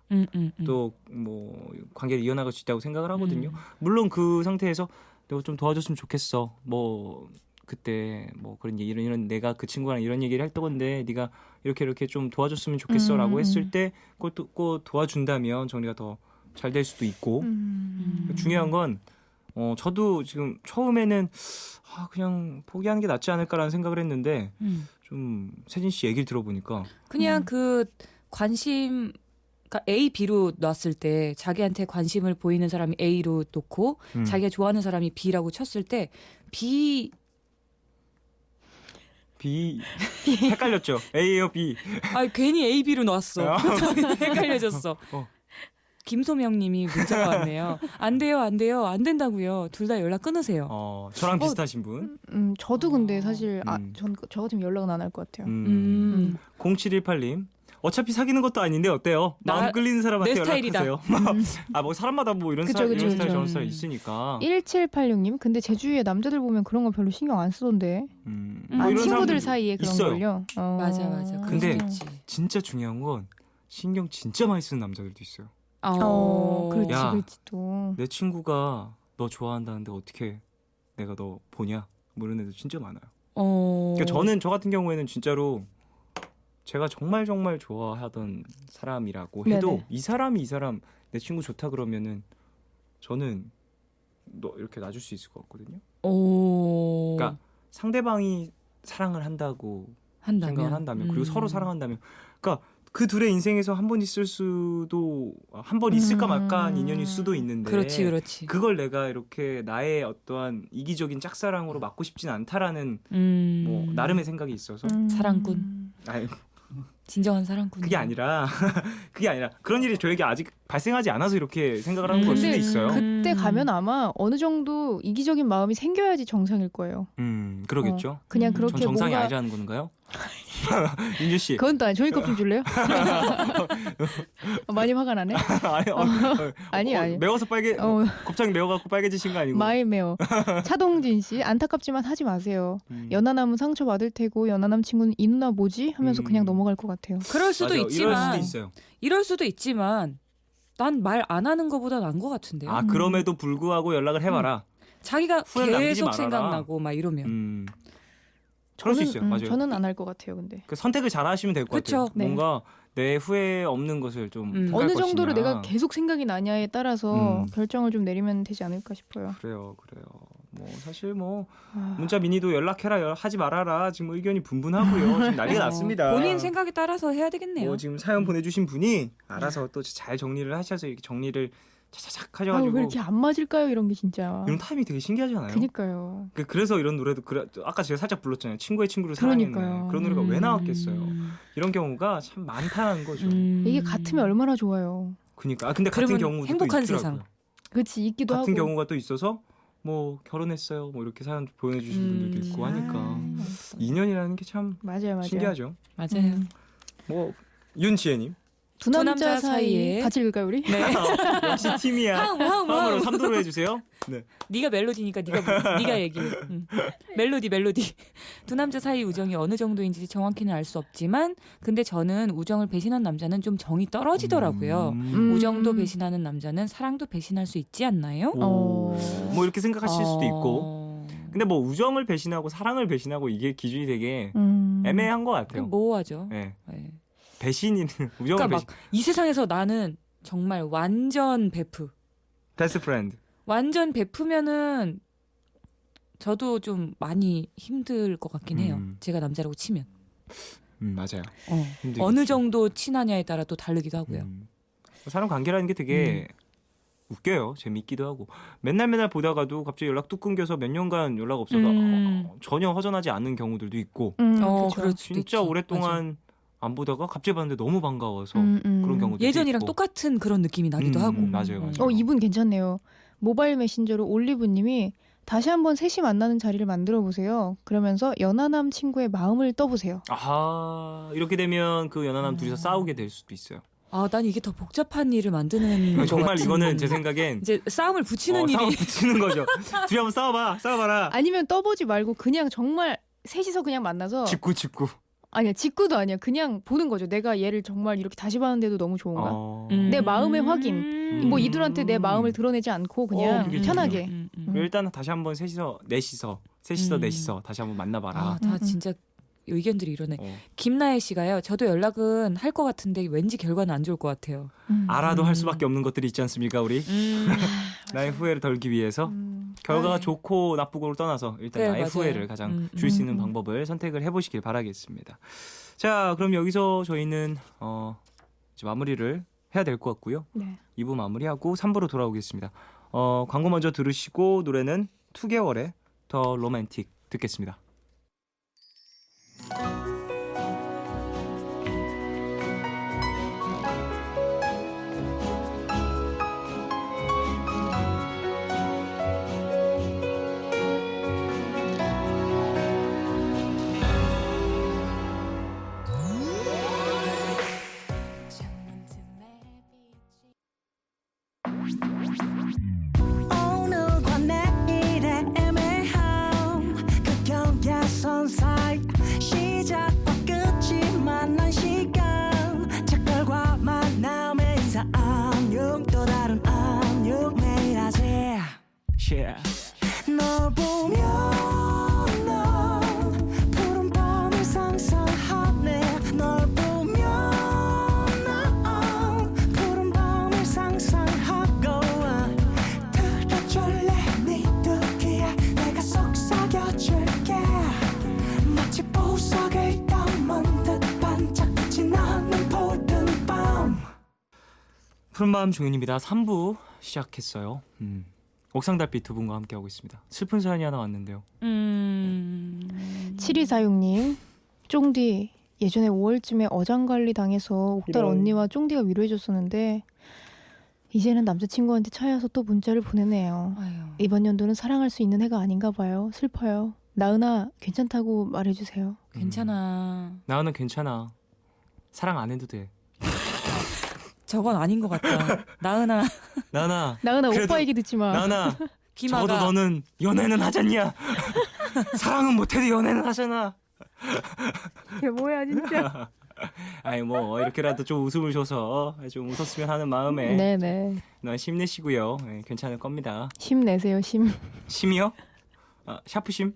또 뭐 관계를 이어나갈 수 있다고 생각을 하거든요. 물론 그 상태에서 내가 좀 도와줬으면 좋겠어. 뭐 그때 뭐 그런 이런 내가 그 친구랑 이런 얘기를 했던 건데 네가 이렇게 좀 도와줬으면 좋겠어라고 했을 때 그걸 또 도와준다면 정리가 더 잘 될 수도 있고 중요한 건 저도 지금 처음에는 그냥 포기하는 게 낫지 않을까라는 생각을 했는데 좀 세진 씨 얘기를 들어보니까 그냥 그 관심 그러니까 A, B로 놨을 때 자기한테 관심을 보이는 사람이 A로 놓고 자기가 좋아하는 사람이 B라고 쳤을 때 B 헷갈렸죠. A예요, B. 괜히 A, B로 놨어. 헷갈려졌어. 김소명님이 문자가 왔네요. 안 돼요, 안 된다고요. 둘 다 연락 끊으세요. 저랑 비슷하신 분. 저도 근데 사실 저 같으면 연락은 안 할 것 같아요. 0718님. 어차피 사귀는 것도 아닌데 어때요? 마음 끌리는 사람한테 내 스타일이다. 연락하세요. 뭐 사람마다 뭐 이런 스타일 저런 스타일 있으니까. 1786님. 근데 제 주위에 남자들 보면 그런 거 별로 신경 안 쓰던데. 뭐 이런 친구들 사람들 사이에 그런 있어요. 걸요. 맞아. 근데 그럴 수도 있지. 진짜 중요한 건 신경 진짜 많이 쓰는 남자들도 있어요. 그렇지 또. 내 친구가 너 좋아한다는데 어떻게 내가 너 보냐? 뭐 이런 애들 진짜 많아요. 그러니까 저 같은 경우에는 진짜로 제가 정말 좋아하던 사람이라고 해도 네네. 이 사람 내 친구 좋다 그러면은 저는 너 이렇게 놔줄 수 있을 것 같거든요. 그러니까 상대방이 사랑을 한다고 생각을 한다면 그리고 서로 사랑한다면 그러니까 그 둘의 인생에서 한 번 있을 수도 한 번 있을까 말까한 인연일 수도 있는데 그렇지. 그걸 내가 이렇게 나의 어떠한 이기적인 짝사랑으로 막고 싶진 않다라는 뭐 나름의 생각이 있어서 사랑꾼. 아니, 진정한 사랑꾼. 그게 아니라 그런 일이 저에게 아직 발생하지 않아서 이렇게 생각을 하는 걸 수도 근데 있어요. 그때 가면 아마 어느 정도 이기적인 마음이 생겨야지 정상일 거예요. 그러겠죠. 그냥 전 그렇게 정상이 뭔가 아니라는 건가요? 윤주 씨. 그건 또 아니. 종이컵 좀 줄래요? 많이 화가 나네. 아니. 매워서 곱창 매워갖고 빨개지신 거 아니고. 마이 메어. 차동진 씨 안타깝지만 하지 마세요. 연하남은 상처 받을 테고 연하남 친구는 이 누나 뭐지? 하면서 그냥 넘어갈 것 같아요. 그럴 수도 맞아요. 있지만 이럴 수도 있어요. 난 말 안 하는 것보다 나은 것 같은데요. 그럼에도 불구하고 연락을 해봐라. 자기가 후회를 남기지 계속 말아라. 생각나고 막 이러면. 그럴 수 있어요. 맞아요. 저는 안 할 것 같아요. 근데 그 선택을 잘 하시면 될 것 같아요. 네. 뭔가 내 후회 없는 것을 좀 택할 어느 정도로 것이냐. 내가 계속 생각이 나냐에 따라서 결정을 좀 내리면 되지 않을까 싶어요. 그래요. 뭐 사실 뭐 문자 미니도 연락해라 하지 말아라 지금 의견이 분분하고요. 지금 난리가 났습니다. 본인 생각에 따라서 해야 되겠네요. 뭐 지금 사연 보내주신 분이 알아서 또 잘 정리를 하셔서 이렇게 정리를 차차착 왜 하셔가지고 이렇게 안 맞을까요? 이런 게 진짜. 이런 타임이 되게 신기하지 않아요? 그니까요. 그래서 이런 노래도 아까 제가 살짝 불렀잖아요. 친구의 친구를 사랑했네. 그러니까요. 그런 노래가 왜 나왔겠어요? 이런 경우가 참 많다는 거죠. 이게 같으면 얼마나 좋아요. 그러니까 근데 같은 그러면 경우도 행복한 또 있더라고요. 세상. 그렇지 있기도 같은 하고. 경우가 또 있어서 뭐 결혼했어요. 뭐 이렇게 사연 보내주신 분들도 있고 하니까 인연이라는 게 참 맞아요. 신기하죠. 맞아요. 뭐 윤지혜님 두 남자 사이에 같이 읽을까요 우리? 네. 역시 팀이야. 화음으로 3도로 해주세요. 네. 네가 멜로디니까 네가 얘기해. 멜로디. 두 남자 사이 우정이 어느 정도인지 정확히는 알 수 없지만 근데 저는 우정을 배신한 남자는 좀 정이 떨어지더라고요. 우정도 배신하는 남자는 사랑도 배신할 수 있지 않나요? 뭐 이렇게 생각하실 수도 있고. 근데 뭐 우정을 배신하고 사랑을 배신하고 이게 기준이 되게 애매한 것 같아요. 모호하죠. 네. 네. 배신인 우정을 그러니까 배신. 막 이 세상에서 나는 정말 완전 베프. 베스트 프렌드. 완전 베프면은 저도 좀 많이 힘들 것 같긴 해요. 제가 남자라고 치면. 맞아요. 힘들겠죠. 어느 정도 친하냐에 따라 또 다르기도 하고요. 사람 관계라는 게 되게 웃겨요. 재밌기도 하고. 맨날 보다가도 갑자기 연락 뚝 끊겨서 몇 년간 연락 없어서 전혀 허전하지 않는 경우들도 있고. 그렇죠. 그럴 수도 진짜 있지. 오랫동안 안 보다가 갑자기 봤는데 너무 반가워서 그런 경우도 예전이랑 있고. 똑같은 그런 느낌이 나기도 하고. 맞아요. 이분 괜찮네요. 모바일 메신저로 올리브님이 다시 한번 셋이 만나는 자리를 만들어 보세요. 그러면서 연하남 친구의 마음을 떠보세요. 아하, 이렇게 되면 그 연하남 둘이서 싸우게 될 수도 있어요. 아, 난 이게 더 복잡한 일을 만드는 것 정말 같은. 이거는 제 생각엔 이제 싸움을 붙이는 일이. 싸움 붙이는 거죠. 둘이 한번 싸워봐라. 아니면 떠보지 말고 그냥 정말 셋이서 그냥 만나서 직구. 아니야 직구도 아니야 그냥 보는 거죠. 내가 얘를 정말 이렇게 다시 봤는데도 너무 좋은가. 내 마음의 확인. 뭐 이들한테 내 마음을 드러내지 않고 그냥 그게 편하게. 일단 다시 한번 셋이서 넷이서 다시 한번 만나봐라. 아, 다 진짜 의견들이 이러네. 어. 김나혜 씨가요. 저도 연락은 할 것 같은데 왠지 결과는 안 좋을 것 같아요. 알아도 할 수밖에 없는 것들이 있지 않습니까, 우리? 나의 후회를 덜기 위해서 결과가 좋고 나쁘고를 떠나서 일단 네, 나의 맞아요. 후회를 가장 줄 수 있는 방법을 선택을 해보시길 바라겠습니다. 자, 그럼 여기서 저희는 이제 마무리를 해야 될 것 같고요. 네. 2부 마무리하고 3부로 돌아오겠습니다. 광고 먼저 들으시고 노래는 2개월의 더 로맨틱 듣겠습니다. 오늘과 내일의 애매함 그 경계선 사이 시작과 끝이 만난 시간 작별과 만남의 인사 안녕 또 다른 안녕 매일 하지 널 보면 난 푸른 밤을 상상하네 널 보면 난 푸른 밤을 상상하고 들어줄래 네 듣기에 내가 속삭여줄게 마치 보석을 담은 듯 반짝빛이 나는 푸른 밤 푸른밤 종현입니다. 3부 시작했어요. 옥상달빛 두 분과 함께하고 있습니다. 슬픈 사연이 하나 왔는데요. 7246님 쫑디 예전에 5월쯤에 어장관리 당해서 옥달 언니와 쫑디가 위로해줬었는데 이제는 남자친구한테 차여서 또 문자를 보내네요. 아유. 이번 연도는 사랑할 수 있는 해가 아닌가 봐요. 슬퍼요. 나은아 괜찮다고 말해주세요. 괜찮아. 나은은 괜찮아. 사랑 안 해도 돼. 저건 아닌 것 같다. 나은아. 나은아 나은아 그래도- 오빠 얘기 듣지 마. 나은아 김아가. 적어도 너는 연애는 하잖냐. 사랑은 못해도 연애는 하잖아. 이게 뭐야 진짜. 아니 뭐 이렇게라도 좀 웃음을 줘서 좀 웃었으면 하는 마음에 네네. 넌 힘내시고요. 네, 괜찮을 겁니다. 힘내세요 힘. 심이요? 샤프심?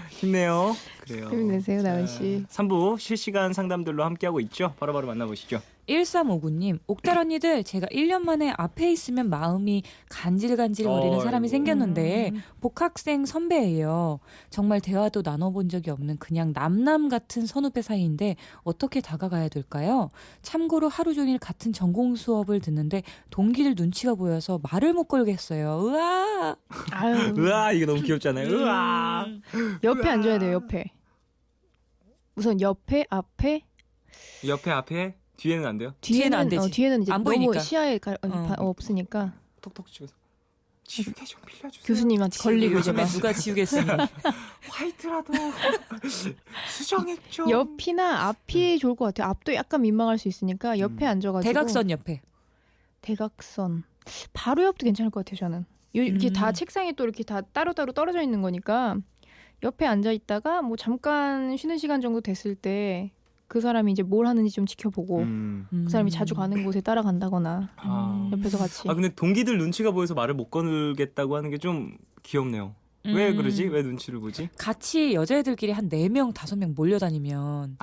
힘내요. 그래요. 힘내세요 나은 씨. 3부 실시간 상담들로 함께하고 있죠. 바로바로 만나보시죠. 1359님, 옥달 언니들 제가 1년 만에 앞에 있으면 마음이 간질간질 거리는 사람이 생겼는데 복학생 선배예요. 정말 대화도 나눠본 적이 없는 그냥 남남 같은 선후배 사이인데 어떻게 다가가야 될까요? 참고로 하루 종일 같은 전공 수업을 듣는데 동기들 눈치가 보여서 말을 못 걸겠어요. 으아! 아유 으아 이게 너무 귀엽잖아요. 으아. 옆에 앉아야 돼요 옆에. 우선 옆에 앞에 옆에 앞에 뒤에는 안 돼요? 뒤에는 안 되지. 뒤에는 이제 안 너무 보이니까. 시야에 어. 없으니까 톡톡 치고서 지우개 좀 빌려주세요. 교수님한테 걸리고 이제 요즘에 막 누가 지우겠으니. 화이트라도 수정액 좀. 옆이나 앞이 좋을 것 같아요. 앞도 약간 민망할 수 있으니까 옆에 앉아가지고 대각선 옆에. 대각선 바로 옆도 괜찮을 것 같아요. 저는 이렇게 다 책상에 또 이렇게 다 따로따로 떨어져 있는 거니까 옆에 앉아 있다가 뭐 잠깐 쉬는 시간 정도 됐을 때 그 사람이 이제 뭘 하는지 좀 지켜보고 그 사람이 자주 가는 곳에 따라간다거나 옆에서 같이. 근데 동기들 눈치가 보여서 말을 못 걸겠다고 하는 게 좀 귀엽네요. 왜 그러지? 왜 눈치를 보지? 같이 여자애들끼리 한 4명, 5명 몰려다니면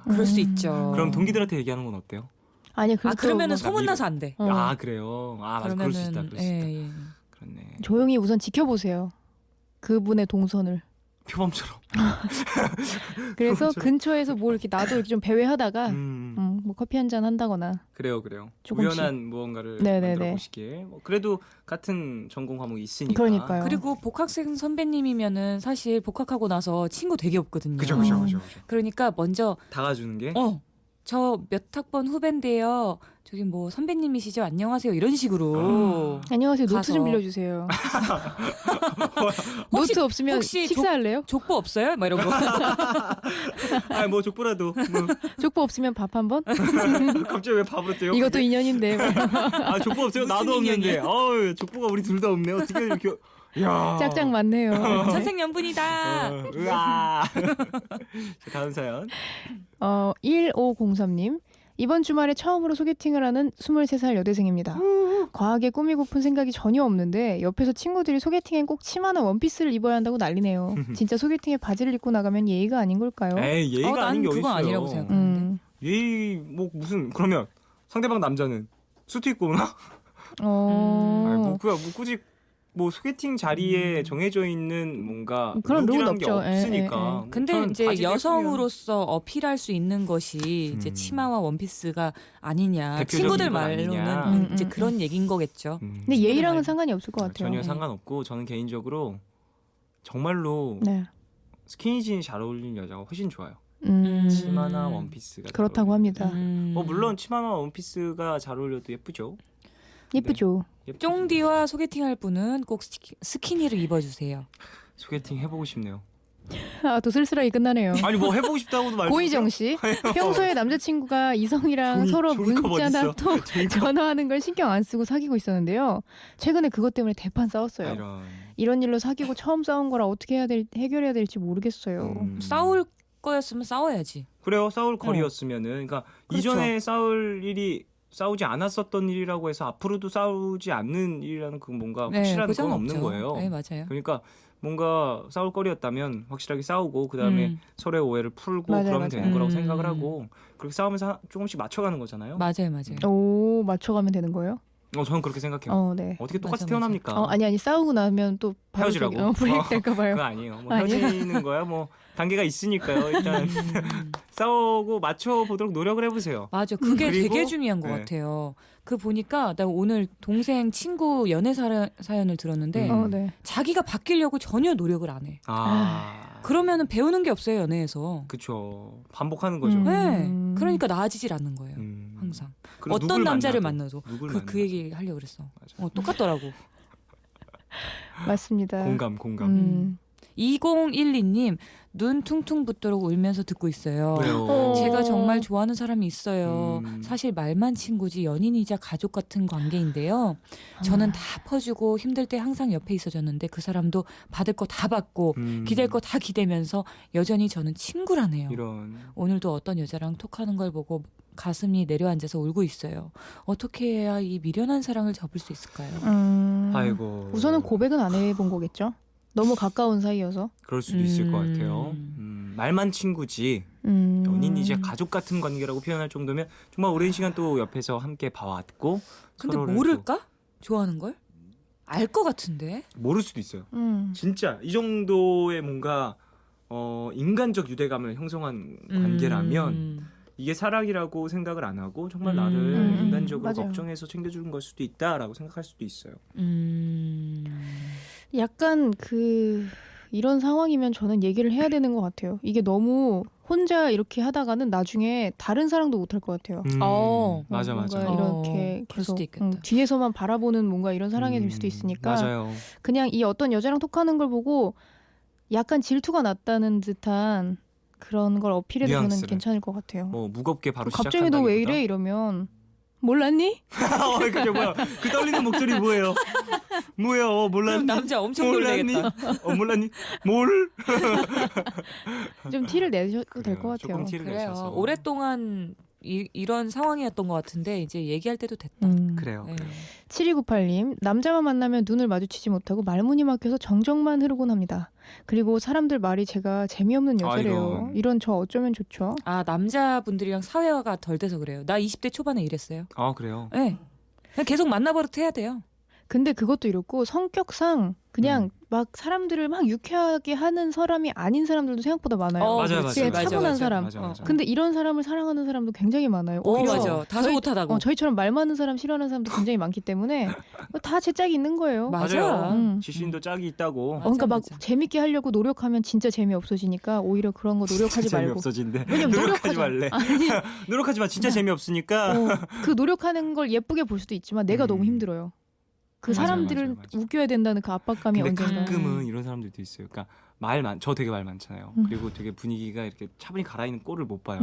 그럴 수 있죠. 그럼 동기들한테 얘기하는 건 어때요? 아니 그래도 그러면은 뭐 소문나서 안 돼. 그래요. 맞아. 그럴 수 있다. 그럴 수 있다. 예. 그렇네. 조용히 우선 지켜보세요. 그분의 동선을. 표범처럼. 그래서 그렇죠. 근처에서 뭘 이렇게 나도 이렇게 좀 배회하다가 뭐 뭐 뭐 커피 한 잔 한다거나. 그래요. 조금씩. 우연한 무언가를 네네네. 만들어 보시기에 뭐 그래도 같은 전공 과목이 있으니까. 그러니까요. 그리고 복학생 선배님이면은 사실 복학하고 나서 친구 되게 없거든요. 그죠. 그러니까 먼저 다가주는 게. 저 몇 학번 후배인데요. 저기 뭐 선배님이시죠? 안녕하세요. 이런 식으로. 안녕하세요. 노트 가서. 좀 빌려주세요. 혹시- 노트 없으면 혹시 식사할래요? 족보 없어요? 막 이런 거. 아, 뭐 족보라도. 뭐. 족보 없으면 밥 한 번? 갑자기 왜 밥으로 떼요? 이것도 인연인데. 아, 족보 없어요? 나도 무슨 없는데. 족보가 우리 둘 다 없네. 어떻게 이렇게. 야. 짝짝 맞네요. 천생연분이다. 으아. 자, 다음 사연. 1503님. 이번 주말에 처음으로 소개팅을 하는 23살 여대생입니다. 과하게 꾸미고픈 생각이 전혀 없는데 옆에서 친구들이 소개팅엔 꼭 치마나 원피스를 입어야 한다고 난리네요. 진짜 소개팅에 바지를 입고 나가면 예의가 아닌 걸까요? 에이, 예의가 난 아닌 게 그건 어딨어요. 아니라고 생각하는데. 예의 뭐 무슨 그러면 상대방 남자는 수트 입고 오나? 아니, 뭐 굳이 뭐 소개팅 자리에 정해져 있는 뭔가 그런 룰은 룩이라는 게 없죠. 없으니까. 뭐 근데 저는 이제 바지를 여성으로서 어필할 수 있는 것이 이제 치마와 원피스가 아니냐. 대표적인 친구들 건 말로는 아니냐. 이제 그런 얘기인 거겠죠. 근데 예의랑은 상관이 없을 것 같아요. 전혀 상관없고 저는 개인적으로 정말로 네. 스키니진이 잘 어울리는 여자가 훨씬 좋아요. 음, 치마나 원피스가 잘 그렇다고 어울리는. 합니다. 물론 치마나 원피스가 잘 어울려도 예쁘죠. 예쁘죠. 예쁘죠. 쫑디와 소개팅할 분은 꼭 스키니를 입어주세요. 소개팅 해보고 싶네요. 아, 또 쓸쓸하게 끝나네요. 아니 뭐 해보고 싶다고도 말고. 고희정 씨, 평소에 남자친구가 이성이랑 서로 종이컵 문자나 어딨어? 또 전화하는 걸 신경 안 쓰고 사귀고 있었는데요. 최근에 그것 때문에 대판 싸웠어요. 이런 일로 사귀고 처음 싸운 거라 어떻게 해결해야 될지 모르겠어요. 싸울 거였으면 싸워야지. 그래요. 싸울 거리였으면은 그러니까 그렇죠. 이전에 싸우지 않았었던 일이라고 해서 앞으로도 싸우지 않는 일이라는 그 뭔가 확실한 건 없는 거예요. 네, 맞아요. 그러니까 뭔가 싸울 거리였다면 확실하게 싸우고 그 다음에 서로의 오해를 풀고 맞아요, 그러면 맞아요. 되는 거라고 생각을 하고 그렇게 싸우면서 조금씩 맞춰가는 거잖아요. 맞아요. 오, 맞춰가면 되는 거예요? 저는 그렇게 생각해요. 네. 어떻게 똑같이 맞아. 태어납니까? 아니 싸우고 나면 또 바로 헤어지라고? 브레이크 될까 봐요. 그거 아니에요. 뭐 아니에요? 헤어지는 거야 뭐 단계가 있으니까요. 일단 싸우고 맞춰보도록 노력을 해보세요. 맞아. 그게 그리고- 되게 중요한 것 네. 같아요. 그 보니까 나 오늘 동생 친구 연애 사연을 들었는데 네. 자기가 바뀌려고 전혀 노력을 안 해. 그러면은 배우는 게 없어요, 연애에서. 그쵸. 반복하는 거죠. 네. 그러니까 나아지질 않는 거예요. 항상. 그리고 어떤 누굴 남자를 만나도, 만나도 누굴 그 만나도. 얘기 하려고 그랬어. 맞아. 똑같더라고. 맞습니다. 공감. 2012님 눈 퉁퉁 붓도록 울면서 듣고 있어요. 왜요? 제가 정말 좋아하는 사람이 있어요. 음. 사실 말만 친구지 연인이자 가족 같은 관계인데요. 저는 다 퍼주고 힘들 때 항상 옆에 있어줬는데 그 사람도 받을 거 다 받고 기댈 거 다 기대면서 여전히 저는 친구라네요. 이런. 오늘도 어떤 여자랑 톡하는 걸 보고 가슴이 내려앉아서 울고 있어요. 어떻게 해야 이 미련한 사랑을 접을 수 있을까요? 아이고. 우선은 고백은 안 해본 거겠죠? 너무 가까운 사이여서. 그럴 수도 있을 것 같아요. 말만 친구지 연인이자 가족 같은 관계라고 표현할 정도면 정말 오랜 시간 또 옆에서 함께 봐왔고 근데 서로를 모를까? 좋아하는 걸? 알 것 같은데. 또 모를 수도 있어요. 진짜 이 정도의 뭔가 인간적 유대감을 형성한 관계라면 이게 사랑이라고 생각을 안 하고 정말 나를 인간적으로 맞아요. 걱정해서 챙겨주는 걸 수도 있다라고 생각할 수도 있어요. 약간 이런 상황이면 저는 얘기를 해야 되는 것 같아요. 이게 너무 혼자 이렇게 하다가는 나중에 다른 사랑도 못할 것 같아요. 맞아. 뭔가 어, 이렇게 그럴 수도 계속 있겠다. 뒤에서만 바라보는 뭔가 이런 사랑이 될 수도 있으니까 맞아요. 그냥 이 어떤 여자랑 톡하는 걸 보고 약간 질투가 났다는 듯한 그런 걸 어필해도 저는 뉘앙스를. 괜찮을 것 같아요. 뭐 무겁게 바로 갑자기 너 왜 이래 이러면 몰랐니? 그게 뭐야? 그 떨리는 목소리 뭐예요? 뭐예요? 몰랐니? 그럼 남자 엄청 몰랐니? 놀라겠다. 몰랐니? 뭘? 좀 티를 내셔도 될 것 같아요. 조금 티를 그래요. 내셔서. 오랫동안 이런 상황이었던 것 같은데 이제 얘기할 때도 됐다. 그래요. 네. 7298님, 남자만 만나면 눈을 마주치지 못하고 말문이 막혀서 정적만 흐르곤 합니다. 그리고 사람들 말이 제가 재미없는 여자래요. 이런 저 어쩌면 좋죠? 아 남자분들이랑 사회화가 덜 돼서 그래요. 나 20대 초반에 이랬어요. 그래요. 네. 그냥 계속 만나버릇 해야 돼요. 근데 그것도 이렇고 성격상 그냥 막 사람들을 막 유쾌하게 하는 사람이 아닌 사람들도 생각보다 많아요. 맞아요, 그렇지. 맞아요. 그냥 차분한 사람. 맞아. 근데 이런 사람을 사랑하는 사람도 굉장히 많아요. 오, 오히려 맞아. 다소곳하다고. 저희처럼 말 많은 사람 싫어하는 사람도 굉장히 많기 때문에 다 제 짝이 있는 거예요. 맞아. 지신도 짝이 있다고. 그러니까 막 맞아. 재밌게 하려고 노력하면 진짜 재미 없어지니까 오히려 그런 거 노력하지 재미 말고. 없어진대. 왜냐면 노력하지 노력하자. 말래. 아니, 노력하지 마. 진짜 재미 없으니까. 그 노력하는 걸 예쁘게 볼 수도 있지만 내가 너무 힘들어요. 그 맞아요, 사람들을 맞아요. 웃겨야 된다는 그 압박감이 근데 언젠가. 가끔은 이런 사람들도 있어요. 그러니까 저 되게 말 많잖아요. 그리고 되게 분위기가 이렇게 차분히 갈아있는 꼴을 못 봐요.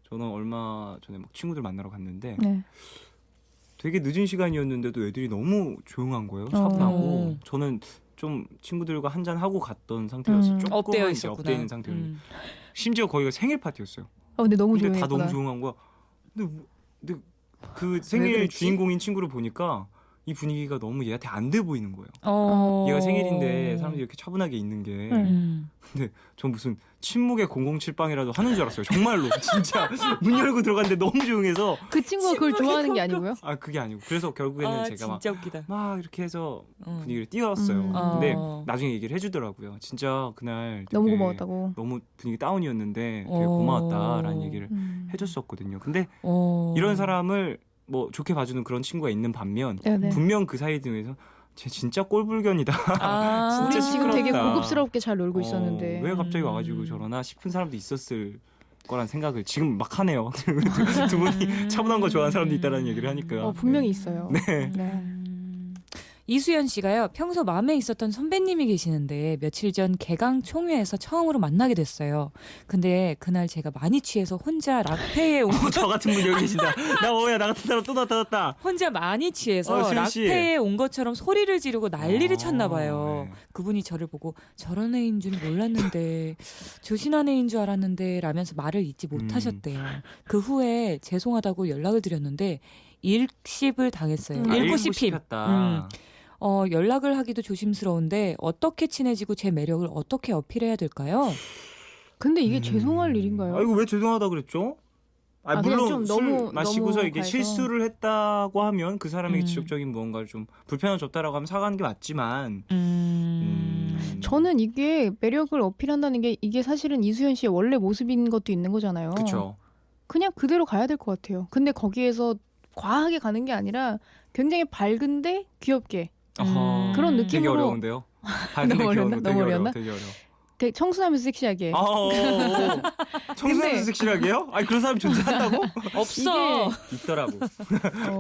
저는 얼마 전에 막 친구들 만나러 갔는데 네. 되게 늦은 시간이었는데도 애들이 너무 조용한 거예요. 차분하고. 어. 저는 좀 친구들과 한잔 하고 갔던 상태여서 조금 업되어 이제 있었구나. 업되어 있는 상태였는데 심지어 거기가 생일 파티였어요. 근데 너무 근데 다 조용했구나. 너무 조용한 거야. 근데 그 생일 그랬지? 주인공인 친구를 보니까 이 분위기가 너무 얘한테 안 돼 보이는 거예요. 어. 얘가 생일인데 사람들이 이렇게 차분하게 있는 게. 근데 전 무슨 침묵의 007빵이라도 하는 줄 알았어요. 정말로 진짜 문 열고 들어갔는데 너무 조용해서. 그 친구가 그걸 좋아하는 게 아니고요. 아 그게 아니고 그래서 결국에는 제가 진짜 웃기다. 막 이렇게 해서 어. 분위기를 띄웠어요. 근데 어. 나중에 얘기를 해주더라고요. 진짜 그날 너무 되게 고마웠다고. 너무 분위기 다운이었는데 되게 어. 고마웠다라는 얘기를 음. 해줬었거든요. 근데 어. 이런 사람을 뭐 좋게 봐주는 그런 친구가 있는 반면 네네. 분명 그 사이 중에서 쟤 진짜 꼴불견이다. 아. 우리 진짜 지금 되게 시끄럽다. 고급스럽게 잘 놀고 있었는데. 왜 갑자기 와가지고 저러나 싶은 사람도 있었을 거란 생각을 지금 막 하네요. 두 분이 차분한 거 좋아하는 사람도 있다라는 얘기를 하니까. 분명히 있어요. 네. 네. 이수연 씨가요. 평소 마음에 있었던 선배님이 계시는데 며칠 전 개강 총회에서 처음으로 만나게 됐어요. 근데 그날 제가 많이 취해서 혼자 락페에 온 저 같은 분 여기 계신다. 나 뭐야 나 같은 사람 또 나타났다. 혼자 많이 취해서 수연 씨. 락페에 온 것처럼 소리를 지르고 난리를 쳤나 봐요. 네. 그분이 저를 보고 저런 애인 줄 몰랐는데 조신한 애인 줄 알았는데 라면서 말을 잊지 못하셨대요. 그 후에 죄송하다고 연락을 드렸는데 일십을 당했어요. 아, 일곱 일곱 씹힘. 씹혔다. 연락을 하기도 조심스러운데 어떻게 친해지고 제 매력을 어떻게 어필해야 될까요? 근데 이게 죄송할 일인가요? 아이고 왜 죄송하다 그랬죠? 아, 그냥 물론 좀 술 너무- 마시고서 너무 이게 가해서. 실수를 했다고 하면 그 사람에게 음. 지적적인 무언가를 좀 불편을 줬다라고 하면 사과하는 게 맞지만 저는 이게 매력을 어필한다는 게 이게 사실은 이수연 씨의 원래 모습인 것도 있는 거잖아요. 그렇죠. 그냥 그대로 가야 될 것 같아요. 근데 거기에서 과하게 가는 게 아니라 굉장히 밝은데 귀엽게 그런 느낌으로 되게 어려운데요. 밝은데 너무 귀여운 어려웠나? 거 되게 너무 어려워. 어려웠나? 되게 어려워. 되게 청순하면서 섹시하게. 청소년에서 근데- 섹시하게요? 아니 그런 사람 존재한다고? 없어. 있더라고.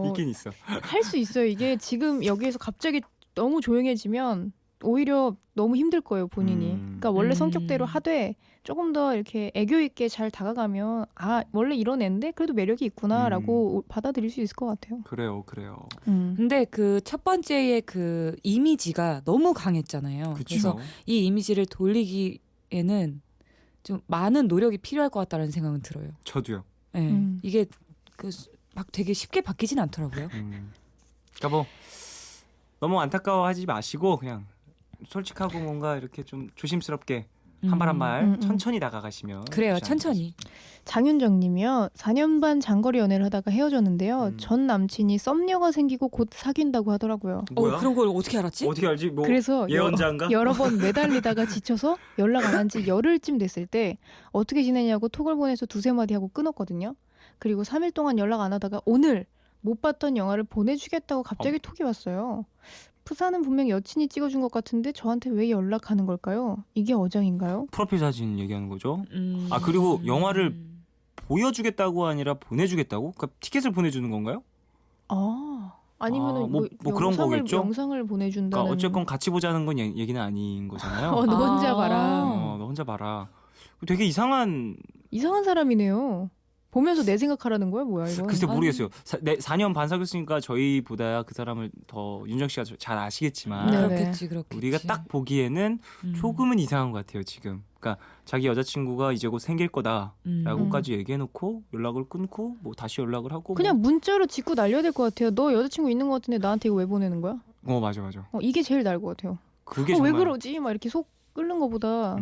있긴 있어. 할 수 있어요. 이게 지금 여기에서 갑자기 너무 조용해지면 오히려 너무 힘들 거예요, 본인이. 그러니까 원래 성격대로 하되 조금 더 이렇게 애교 있게 잘 다가가면 아, 원래 이런 애인데 그래도 매력이 있구나라고 받아들일 수 있을 것 같아요. 그래요. 근데 그 첫 번째의 그 이미지가 너무 강했잖아요. 그래서 그렇죠. 이 이미지를 돌리기에는 좀 많은 노력이 필요할 것 같다는 생각은 들어요. 저도요. 네. 이게 그 막 되게 쉽게 바뀌진 않더라고요. 그러니까 뭐 너무 안타까워하지 마시고 그냥 솔직하고 뭔가 이렇게 좀 조심스럽게 한 발 한 발 천천히 다가가시면 그래요. 좋지 않을까 천천히. 장윤정 님이요. 4년 반 장거리 연애를 하다가 헤어졌는데요. 전 남친이 썸녀가 생기고 곧 사귄다고 하더라고요. 뭐야? 그런 걸 어떻게 알았지? 어떻게 알지? 뭐 그래서 예언자인가? 여러 번 매달리다가 지쳐서 연락 안 한 지 열흘쯤 됐을 때 어떻게 지내냐고 톡을 보내서 두세 마디 하고 끊었거든요. 그리고 3일 동안 연락 안 하다가 오늘 못 봤던 영화를 보내주겠다고 갑자기 톡이 왔어요. 푸사는 분명 여친이 찍어준 것 같은데 저한테 왜 연락하는 걸까요? 이게 어장인가요? 프로필 사진 얘기하는 거죠. 아 그리고 영화를 보여주겠다고 아니라 보내주겠다고? 그러니까 티켓을 보내주는 건가요? 아니면은 아, 뭐 그런 거겠죠? 영상을 보내준다는. 그러니까 어쨌건 같이 보자는 건 얘기는 아닌 거잖아요. 너 혼자 봐라. 너 혼자 봐라. 되게 이상한. 이상한 사람이네요. 보면서 내 생각하라는 거야, 뭐야 이거? 글쎄 모르겠어요. 4년 반 사귀었으니까 저희보다 그 사람을 더 윤정 씨가 잘 아시겠지만 네. 그렇겠지. 우리가 딱 보기에는 조금은 이상한 것 같아요 지금. 그러니까 자기 여자친구가 이제 곧 생길 거다라고까지 얘기해놓고 연락을 끊고 뭐 다시 연락을 하고 그냥 문자로 짚고 날려야 될 것 같아요. 너 여자친구 있는 것 같은데 나한테 이거 왜 보내는 거야? 맞아. 이게 제일 나을 것 같아요. 그게 왜 정말 그러지? 막 이렇게 속 끓는 거보다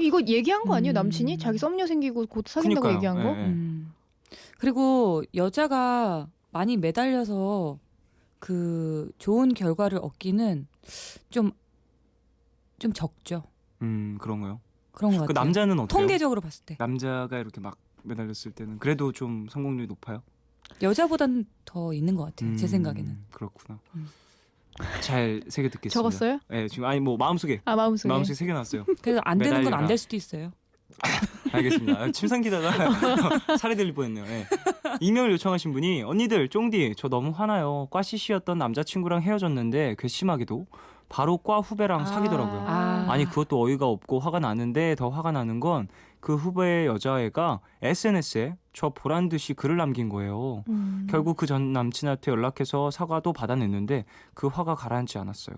이거 얘기한 거 아니에요? 남친이 자기 썸녀 생기고 곧 사귄다고 그러니까요. 얘기한 거? 네. 그리고 여자가 많이 매달려서 그 좋은 결과를 얻기는 좀 적죠. 그런가요? 그런 것 그 같아요. 남자는 어때요? 통계적으로 봤을 때 남자가 이렇게 막 매달렸을 때는 그래도 좀 성공률이 높아요? 여자보다는 더 있는 것 같아요. 제 생각에는. 그렇구나. 음. 잘 새겨 듣겠습니다. 적었어요? 네, 지금 아니 뭐 마음속에 마음속에. 새겨놨어요. 그래서 안 되는 건 매달려라. 안 될 수도 있어요. 알겠습니다. 침 삼키다가 살해 들릴 뻔했네요. 네. 익명을 요청하신 분이 언니들 쫑디 저 너무 화나요. 과 CC였던 남자친구랑 헤어졌는데 괘씸하게도 바로 과 후배랑 사귀더라고요. 아니 그것도 어이가 없고 화가 나는데 더 화가 나는 건 그 후배의 여자애가 SNS에 저 보란 듯이 글을 남긴 거예요. 결국 그 전 남친한테 연락해서 사과도 받아냈는데 그 화가 가라앉지 않았어요.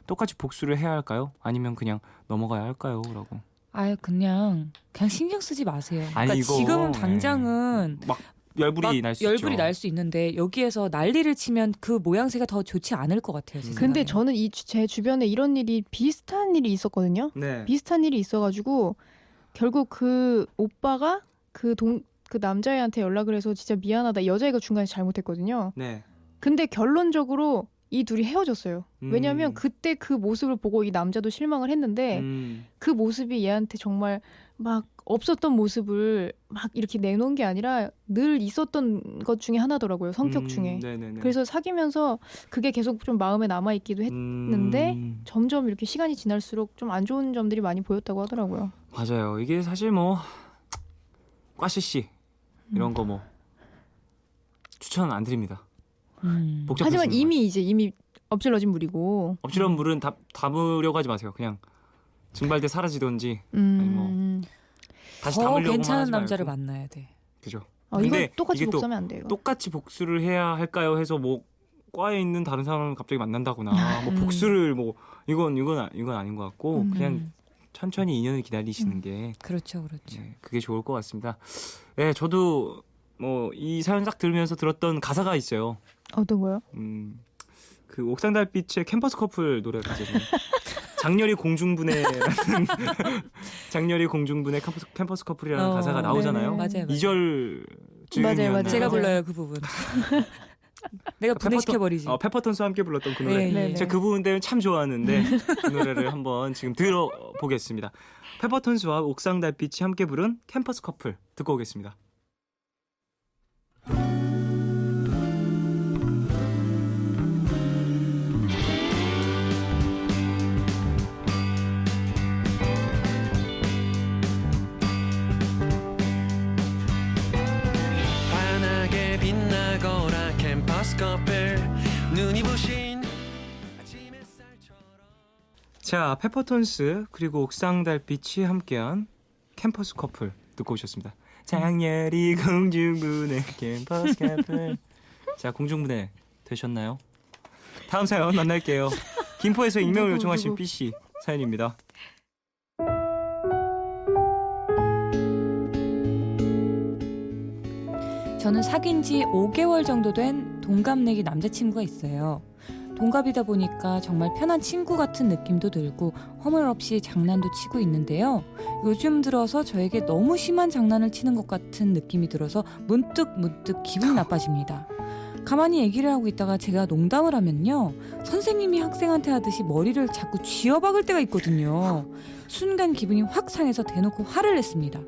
똑같이 복수를 해야 할까요? 아니면 그냥 넘어가야 할까요? 라고. 아유 그냥 신경 쓰지 마세요. 아니, 그러니까 이거, 지금 당장은 막 열불이 날 수 있죠. 열불이 날 수 있는데 여기에서 난리를 치면 그 모양새가 더 좋지 않을 것 같아요. 제 근데 생각에는. 저는 제 주변에 이런 일이 비슷한 일이 있었거든요. 네. 비슷한 일이 있어가지고 결국 그 오빠가 그 남자애한테 연락을 해서 진짜 미안하다. 여자애가 중간에 잘못했거든요. 네. 근데 결론적으로 이 둘이 헤어졌어요. 왜냐면 음. 그때 그 모습을 보고 이 남자도 실망을 했는데 그 모습이 얘한테 정말 막 없었던 모습을 막 이렇게 내놓은 게 아니라 늘 있었던 것 중에 하나더라고요. 성격 중에. 네네네. 그래서 사귀면서 그게 계속 좀 마음에 남아있기도 했는데 점점 이렇게 시간이 지날수록 좀 안 좋은 점들이 많이 보였다고 하더라고요. 맞아요. 이게 사실 뭐 과시씨 이런 거 뭐 추천 안 드립니다. 복잡했습니다. 하지만 이미 엎질러진 물이고. 엎질러진 물은 담으려고 하지 마세요. 그냥 증발돼 사라지던지 아니 다시 더 담으려고 괜찮은 하지 남자를 말고. 만나야 돼. 그죠. 이거 근데 똑같이 이게 또 복수하면 안 돼요. 이거. 똑같이 복수를 해야 할까요? 해서 뭐 과에 있는 다른 사람을 갑자기 만난다거나 뭐 복수를 뭐 이건 아닌 것 같고 그냥 천천히 인연을 기다리시는 게 그렇죠. 그게 좋을 것 같습니다. 네, 저도 뭐 이 사연 딱 들으면서 들었던 가사가 있어요. 어떤 거요? 그 옥상 달빛의 캠퍼스 커플 노래가 있거든요. 장렬히 공중분해라는 장렬히 공중분해 캠퍼스 커플이라는 가사가 나오잖아요. 맞아요. 2절 맞아요. 제가 맞아요. 불러요 그 부분. 내가 분해시켜버리지. 페퍼톤스와 함께 불렀던 그 노래. 네. 제가 그 부분 때문에 참 좋아하는데 그 노래를 한번 지금 들어보겠습니다. 페퍼톤스와 옥상 달빛이 함께 부른 캠퍼스 커플 듣고 오겠습니다. 환하게 빛나거라 캠퍼스 커플 눈이 부신 아침 햇살처럼. 자, 페퍼톤스 그리고 옥상 달빛이 함께한 캠퍼스 커플 듣고 오셨습니다. 장렬히 공중분해 캠퍼스 커플. 자, 공중분해 되셨나요? 다음 사연 만날게요. 김포에서 익명을 요청하신 B씨 사연입니다. 저는 사귄 지 5개월 정도 된 동갑내기 남자친구가 있어요. 동갑이다 보니까 정말 편한 친구 같은 느낌도 들고 허물없이 장난도 치고 있는데요. 요즘 들어서 저에게 너무 심한 장난을 치는 것 같은 느낌이 들어서 문득 기분이 나빠집니다. 가만히 얘기를 하고 있다가 제가 농담을 하면요. 선생님이 학생한테 하듯이 머리를 자꾸 쥐어박을 때가 있거든요. 순간 기분이 확 상해서 대놓고 화를 냈습니다.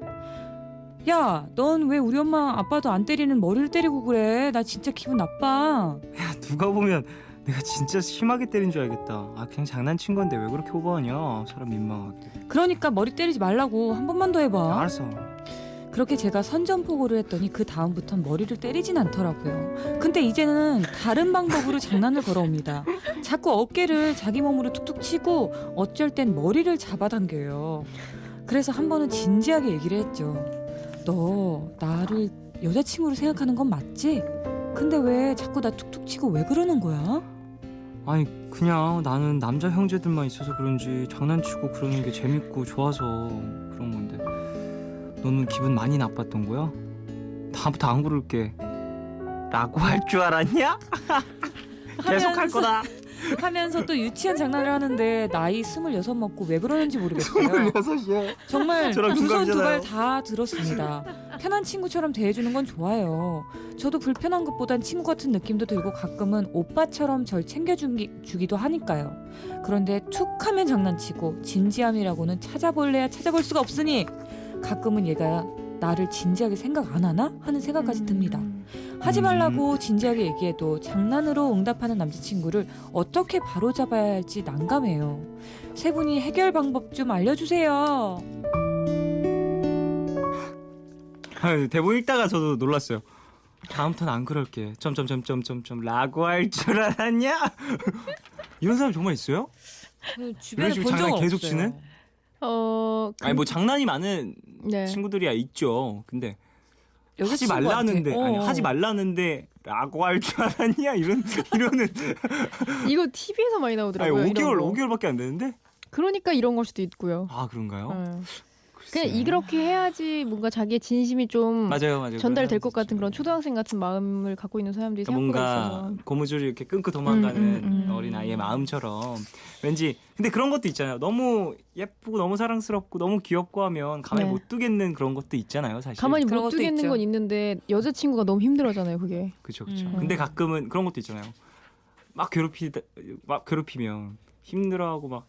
야, 넌 왜 우리 엄마 아빠도 안 때리는 머리를 때리고 그래? 나 진짜 기분 나빠. 야, 누가 보면 내가 진짜 심하게 때린 줄 알겠다. 아, 그냥 장난친 건데 왜 그렇게 오버하냐. 사람 민망하게. 그러니까 머리 때리지 말라고 한 번만 더 해봐. 알았어. 그렇게 제가 선전포고를 했더니 그 다음부턴 머리를 때리진 않더라고요. 근데 이제는 다른 방법으로 장난을 걸어옵니다. 자꾸 어깨를 자기 몸으로 툭툭 치고 어쩔 땐 머리를 잡아당겨요. 그래서 한 번은 진지하게 얘기를 했죠. 너 나를 여자친구로 생각하는 건 맞지? 근데 왜 자꾸 나 툭툭 치고 왜 그러는 거야? 아니 그냥 나는 남자 형제들만 있어서 그런지 장난치고 그러는 게 재밌고 좋아서 그런 건데 너는 기분 많이 나빴던 거야? 다음부터 안 그럴게 라고 할 줄 알았냐? 계속 할 거다. 하면서 또 유치한 장난을 하는데 나이 26 먹고 왜 그러는지 모르겠어요. 26이야. 정말 저랑 두 손 두 동갑이잖아요. 발 다 들었습니다. 편한 친구처럼 대해주는 건 좋아요. 저도 불편한 것보단 친구 같은 느낌도 들고 가끔은 오빠처럼 절 챙겨주기도 하니까요. 그런데 툭하면 장난치고 진지함이라고는 찾아볼래야 찾아볼 수가 없으니 가끔은 얘가 나를 진지하게 생각 안 하나 하는 생각까지 듭니다. 하지 말라고 진지하게 얘기해도 장난으로 응답하는 남자친구를 어떻게 바로잡아야 할지 난감해요. 세 분이 해결 방법 좀 알려주세요. 대본 읽다가 저도 놀랐어요. 다음부터는 안 그럴게. 점점점점점점 라고 할 줄 알았냐? 이런 사람 정말 있어요? 주변에 이런 식으로 본 적은 장난 계속 없어요. 치는? 아니 뭐 장난이 많은 네. 친구들이야 있죠. 근데 하지 여자친구한테. 말라는데 아니 어. 하지 말라는데 라고 할 줄 알았냐? 이러는 이거 TV에서 많이 아니 나오더라고요. 이런 5개월 거. 5개월밖에 안 되는데? 그러니까 이런 걸 수도 있고요. 아 그런가요? 네. 글쎄. 그냥 이렇게 해야지 뭔가 자기의 진심이 좀 맞아요. 전달될 것 그런 같은 그런 초등학생 같은 마음을 갖고 있는 사람들이 그러니까 생각보다 뭔가 있어서. 고무줄을 이렇게 끊고 도망가는 음. 어린 아이의 마음처럼 왠지 근데 그런 것도 있잖아요. 너무 예쁘고 너무 사랑스럽고 너무 귀엽고 하면 가만히 네. 못 두겠는 그런 것도 있잖아요. 사실. 가만히 그런 못 것도 두겠는 있죠. 건 있는데 여자친구가 너무 힘들어하잖아요, 그게. 그렇죠. 음. 근데 가끔은 그런 것도 있잖아요. 막 괴롭히면 힘들어하고 막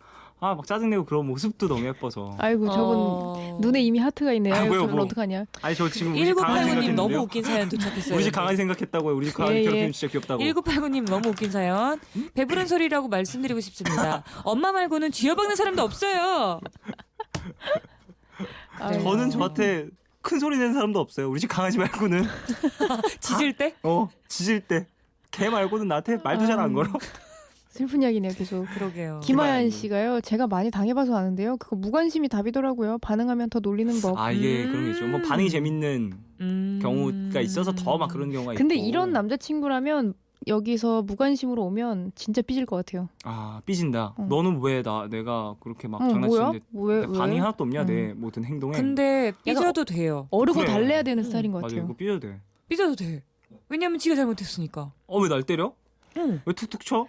짜증내고 그런 모습도 너무 예뻐서. 아이고 저분 어. 눈에 이미 하트가 있네요. 아, 아이고 왜요, 저분 뭐. 어떡하냐. 아니 저 지금 우리 집 강아지 1989님 너무 생각했는데요. 웃긴 사연 도착했어요. 우리 집 강아지 생각했다고요. 우리 집 강아지 예, 예. 괴롭히면 진짜 귀엽다고. 1989님 너무 웃긴 사연. 배부른 소리라고 말씀드리고 싶습니다. 엄마 말고는 쥐어박는 사람도 없어요. 아이고. 저는 저한테 큰 소리 내는 사람도 없어요. 우리 집 강아지 말고는 짖을 때? 짖을 때. 개 말고는 나한테 말도 잘 안 걸어. 슬픈 이야기네요, 계속. 그러게요. 김하연 김하연 씨가요. 제가 많이 당해봐서 아는데요. 그거 무관심이 답이더라고요. 반응하면 더 놀리는 법. 아 이게 그런 게 있죠. 뭐 반응이 재밌는 경우가 있어서 더 막 그런 경우가 근데 있고. 이런 남자친구라면 여기서 무관심으로 오면 진짜 삐질 것 같아요. 아 삐진다. 응. 너는 왜 내가 그렇게 막 뭐야? 장난치는데 왜? 반응이 하나도 없냐 응. 내 모든 행동에. 근데 삐져도 돼요. 어르고 그래. 달래야 되는 스타일인 것 맞아 같아요. 이거 삐져도 돼. 삐져도 돼. 왜냐면 지가 잘못했으니까. 왜 날 때려? 응. 왜 툭툭 쳐?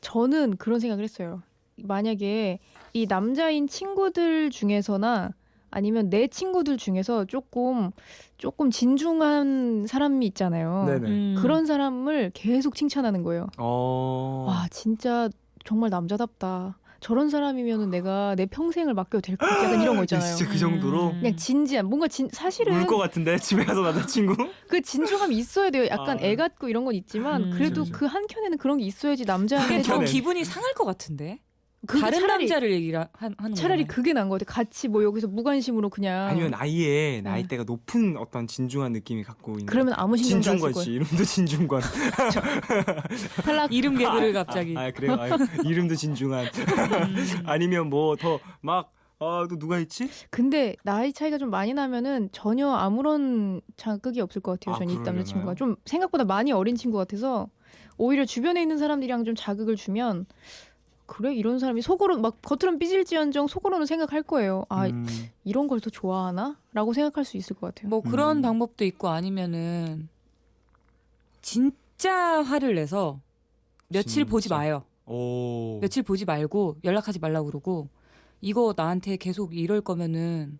저는 그런 생각을 했어요. 만약에 이 남자인 친구들 중에서나 아니면 내 친구들 중에서 조금 진중한 사람이 있잖아요. 네네. 그런 사람을 계속 칭찬하는 거예요. 와 진짜 정말 남자답다. 저런 사람이면은 내가 내 평생을 맡겨도 될 것 같아. 약간 이런 거 있잖아요. 진짜 그 정도로 그냥 진지한 뭔가 사실은 울 것 같은데 집에 가서 남자친구. 그 진중함이 있어야 돼요. 약간 아. 애 같고 이런 건 있지만 그래도 그죠. 그 한켠에는 그런 게 있어야지 남자한테 그게 더 한편에. 기분이 상할 것 같은데. 그게 다른 차라리- 남자를 얘기를 하는 차라리 거잖아요. 그게 나은 것 같아. 같이 뭐 여기서 무관심으로 그냥 아니면 아예 나이대가 높은 어떤 진중한 느낌이 갖고 있는. 그러면 아무 신경도 안 쓸 진중권 씨 거예요. 이름도 진중권. 탈락. 이름 개그를 갑자기. 그래요. 이름도 진중한. 아니면 뭐 더 막 또 누가 있지? 근데 나이 차이가 좀 많이 나면은 전혀 아무런 자극이 없을 것 같아요. 아, 저는 이 그러려나요? 남자친구가 좀 생각보다 많이 어린 친구 같아서 오히려 주변에 있는 사람들이랑 좀 자극을 주면 그래 이런 사람이 속으로 막 겉으로는 삐질지언정 속으로는 생각할 거예요. 아 이런 걸 더 좋아하나? 라고 생각할 수 있을 것 같아요. 뭐 그런 음. 방법도 있고 아니면은 진짜 화를 내서 며칠 진짜? 보지 마요. 오. 며칠 보지 말고 연락하지 말라고 그러고 이거 나한테 계속 이럴 거면은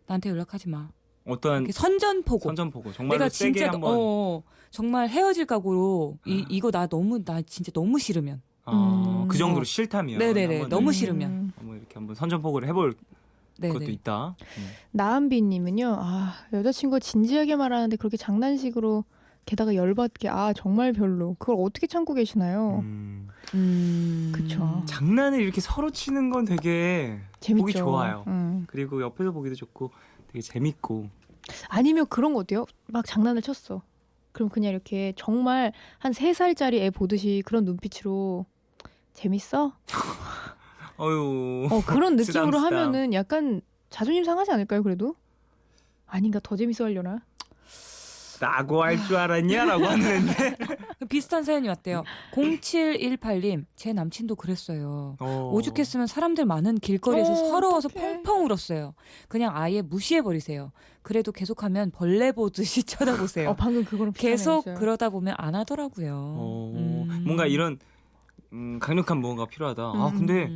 나한테 연락하지 마. 어떠한 이렇게 선전포고. 선전포고 정말로 내가 세게 진짜 한번. 정말 헤어질 각오로 이거 나 진짜 너무 싫으면. 그 정도로 싫다면. 네네네. 한번 너무 싫으면. 이렇게 한번 선전포고를 해볼 것도 네네. 있다. 나은비님은요. 아 여자친구 진지하게 말하는데 그렇게 장난식으로 게다가 열받게 아 정말 별로. 그걸 어떻게 참고 계시나요? 그쵸. 장난을 이렇게 서로 치는 건 되게 재밌죠. 보기 좋아요. 음. 그리고 옆에서 보기도 좋고 되게 재밌고. 아니면 그런 거 어때요? 막 장난을 쳤어. 그럼 그냥 이렇게 정말 한 3살짜리 애 보듯이 그런 눈빛으로 재밌어? 어유. 그런 느낌으로 쓰담쓰담. 하면은 약간 자존심 상하지 않을까요? 그래도? 아닌가 더 재밌어 하려나? 라고 할 줄 알았냐라고 하는데. 비슷한 사연이 왔대요. 0718님 제 남친도 그랬어요. 오죽했으면 사람들 많은 길거리에서 서러워서 어떡해. 펑펑 울었어요. 그냥 아예 무시해버리세요. 그래도 계속하면 벌레 보듯이 쳐다보세요. 방금 그거랑 비슷한 계속 애였어요. 그러다 보면 안 하더라고요. 뭔가 이런 강력한 무언가가 필요하다. 아 근데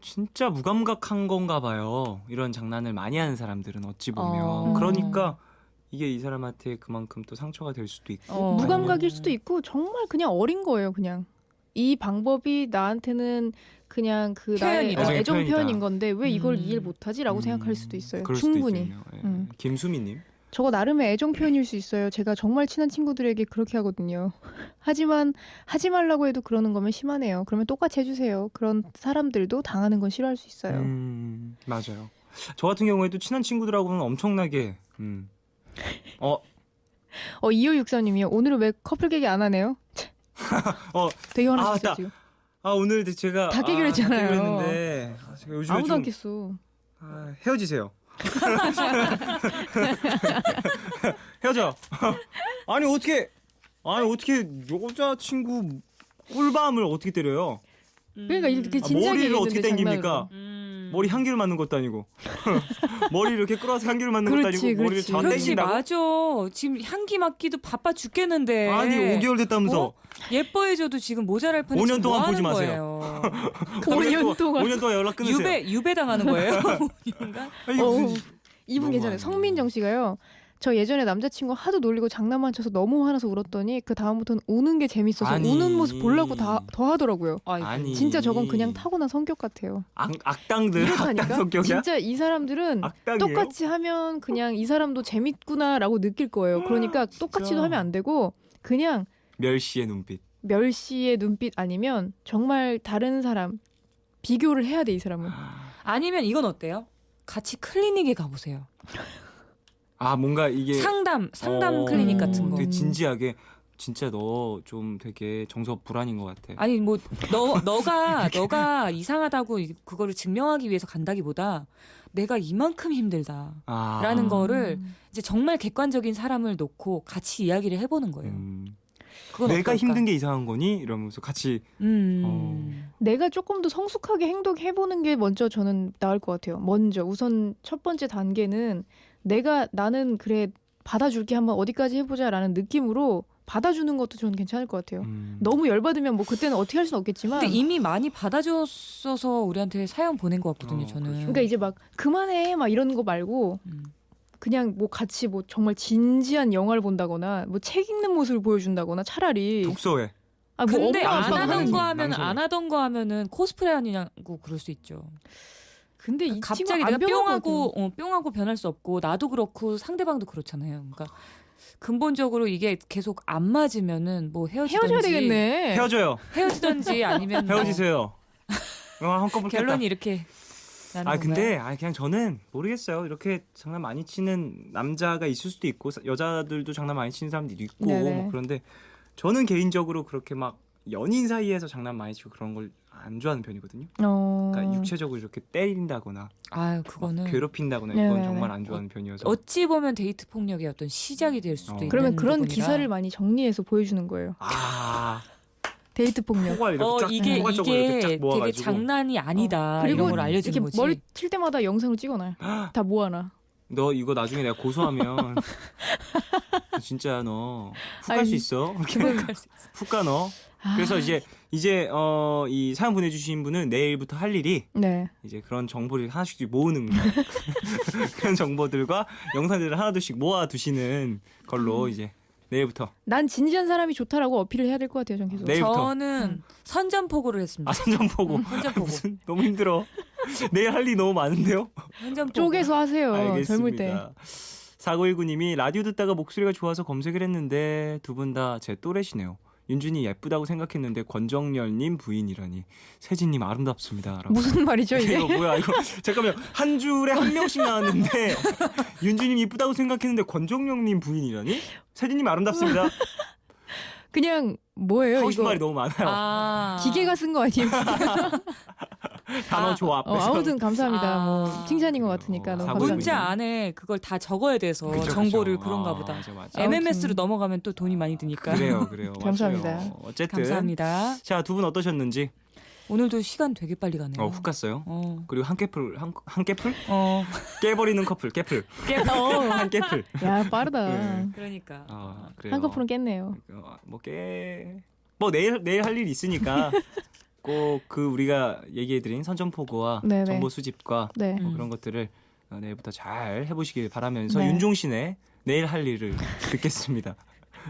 진짜 무감각한 건가 봐요. 이런 장난을 많이 하는 사람들은 어찌 보면. 어. 그러니까 이게 이 사람한테 그만큼 또 상처가 될 수도 있고. 무감각일 수도 있고 정말 그냥 어린 거예요. 그냥 이 방법이 나한테는 그냥 그 나의 표현이다. 애정 표현이다. 표현인 건데 왜 이걸 이해를 못하지라고 음, 생각할 수도 있어요. 그럴 수도 충분히. 있겠네요. 예. 음. 김수미님. 저거 나름의 애정 표현일 수 있어요. 제가 정말 친한 친구들에게 그렇게 하거든요. 하지만 하지 말라고 해도 그러는 거면 심하네요. 그러면 똑같이 해주세요. 그런 사람들도 당하는 건 싫어할 수 있어요. 맞아요. 저 같은 경우에도 친한 친구들하고는 엄청나게 2563님이요. 오늘은 왜 커플 개기 안 하네요? 되게 화나셨어요 맞다. 지금. 오늘 제가 다 깨기로 했잖아요. 다 깨기로 했는데 제가 요즘에 아무도 좀 안 깼어. 헤어지세요. 헤어져. 아니 어떻게 여자친구 꿀밤을 어떻게 때려요? 그러니까 이렇게 진지하게 머리를 어떻게 얘기했는데 당깁니까? 장난으로. 머리 한 개를 맞는 것도 아니고 머리 이렇게 끌어서 한 개를 맞는 그렇지, 것도 아니고 머리를 그렇지. 다 그렇지 당긴다고? 맞아. 지금 향기 맡기도 바빠 죽겠는데. 아니 5개월 됐다면서. 어? 예뻐해줘도 지금 모자랄 뻔해. 5년 동안 뭐 보지 하는 마세요. 거예요? 5년 동안. 5년 동안 연락 끊으세요. 유배 당하는 거예요? 이건가? 아니, 이분 너무 괜찮아요. 많네. 성민정 씨가요. 저 예전에 남자친구 하도 놀리고 장난만 쳐서 너무 화나서 울었더니 그 다음부터는 우는 게 재밌어서 아니. 우는 모습 보려고 더 하더라고요. 아이고. 아니 진짜 저건 그냥 타고난 성격 같아요. 악당들 이렇다니까? 악당 성격이야? 진짜 이 사람들은 악당이에요? 똑같이 하면 그냥 이 사람도 재밌구나라고 느낄 거예요. 그러니까 똑같이도 하면 안 되고 그냥 멸시의 눈빛. 멸시의 눈빛 아니면 정말 다른 사람 비교를 해야 돼 이 사람은. 아니면 이건 어때요? 같이 클리닉에 가보세요. 뭔가 이게 상담 어, 클리닉 같은 거. 되게 진지하게 진짜 너 좀 되게 정서 불안인 것 같아. 아니 뭐 너가 이상하다고 그거를 증명하기 위해서 간다기보다 내가 이만큼 힘들다라는 거를 이제 정말 객관적인 사람을 놓고 같이 이야기를 해보는 거예요. 그건 내가 어떨까? 힘든 게 이상한 거니? 이러면서 같이 내가 조금 더 성숙하게 행동해보는 게 먼저 저는 나을 것 같아요. 먼저 우선 첫 번째 단계는 나는 그래 받아줄게 한번 어디까지 해보자라는 느낌으로 받아주는 것도 저는 괜찮을 것 같아요. 너무 열받으면 뭐 그때는 어떻게 할 수는 없겠지만 근데 이미 많이 받아줬어서 우리한테 사연 보낸 것 같거든요. 저는. 그러니까 이제 막 그만해 막 이러는 거 말고 그냥 뭐 같이 뭐 정말 진지한 영화를 본다거나 뭐 책 읽는 모습을 보여준다거나 차라리 독서회. 뭐 근데 엄마 안 아빠가 하던 하는 거 거. 하면 안 하던 거 하면은 코스프레 아니냐고 그럴 수 있죠. 근데 이 갑자기 친구가 내가 안 변한 것 같아요. 뿅하고 변할 수 없고 나도 그렇고 상대방도 그렇잖아요. 그러니까 근본적으로 이게 계속 안 맞으면은 뭐 헤어지든지 헤어져야 되겠네. 헤어져요. 헤어지든지 아니면 뭐 헤어지세요. 한꺼번에 결론이 이렇게 나는 근데 건가요? 그냥 저는 모르겠어요. 이렇게 장난 많이 치는 남자가 있을 수도 있고 여자들도 장난 많이 치는 사람들도 있고 네네. 뭐 그런데 저는 개인적으로 그렇게 막 연인 사이에서 장난 많이 치고 그런 걸 안 좋아하는 편이거든요. 그러니까 육체적으로 이렇게 때린다거나 아유 그거는 괴롭힌다거나 네네네. 이건 정말 안 좋아하는 편이어서 어찌 보면 데이트 폭력의 어떤 시작이 될 수도 있는 그러면 그런 부분이라. 기사를 많이 정리해서 보여주는 거예요. 데이트 폭력. 포괄 이렇게 쫙 이게 포괄적으로 이렇게 쫙 되게 모아가지고 장난이 아니다 그리고 이런 걸 알려주는 이렇게 거지. 머리 칠 때마다 영상을 찍어놔요. 다 모아놔. 너 이거 나중에 내가 고소하면 진짜 너 훅 갈 수 아니, 있어. 훅 가 너. 그래서 이제 이 사연 보내주신 분은 내일부터 할 일이 네. 이제 그런 정보를 하나씩 모으는 거예요. 그런 정보들과 영상들을 하나둘씩 모아 두시는 걸로 이제 내일부터. 난 진지한 사람이 좋다라고 어필을 해야 될 것 같아요. 전 계속. 내일부터. 저는 선전포고를 했습니다. 선전포고. 선전포고. 무슨 너무 힘들어. 내일 할 일이 너무 많은데요. 선전포고. 쪼개서 하세요. 알겠습니다. 젊을 때. 4919님이 라디오 듣다가 목소리가 좋아서 검색을 했는데 두 분 다 제 또래시네요. 윤준이 예쁘다고 생각했는데 권정열님 부인이라니. 세진님 아름답습니다. 라고. 무슨 말이죠 이게? 이거 뭐야 이거. 잠깐만 한 줄에 한 명씩 나왔는데 윤준님 이쁘다고 생각했는데 권정열님 부인이라니. 세진님 아름답습니다. 그냥 뭐예요 하고 싶은 이거? 말이 너무 많아요. 기계가 쓴 거 아니에요? 단어 조합. 아무튼 감사합니다. 아. 뭐 칭찬인 것 같으니까 너무 감사합니다. 문자 안에 그걸 다 적어야 돼서 그쵸, 정보를 그쵸. 그런가 보다. 맞아. MMS로 넘어가면 또 돈이 많이 드니까. 그래요. 감사합니다. 맞아요. 어쨌든 감사합니다. 자, 두 분 어떠셨는지. 오늘도 시간 되게 빨리 가네요. 훅 갔어요. 어. 그리고 한 깨풀 어. 깨버리는 커플 깨풀 한 깨풀. 야 빠르다. 네. 그러니까. 그래요. 한 커플은 깼네요. 뭐 내일 할 일 있으니까 꼭 그 우리가 얘기해드린 선전포고와 네네. 정보 수집과 네. 그런 것들을 내일부터 잘 해보시길 바라면서 네. 윤종신의 내일 할 일을 듣겠습니다.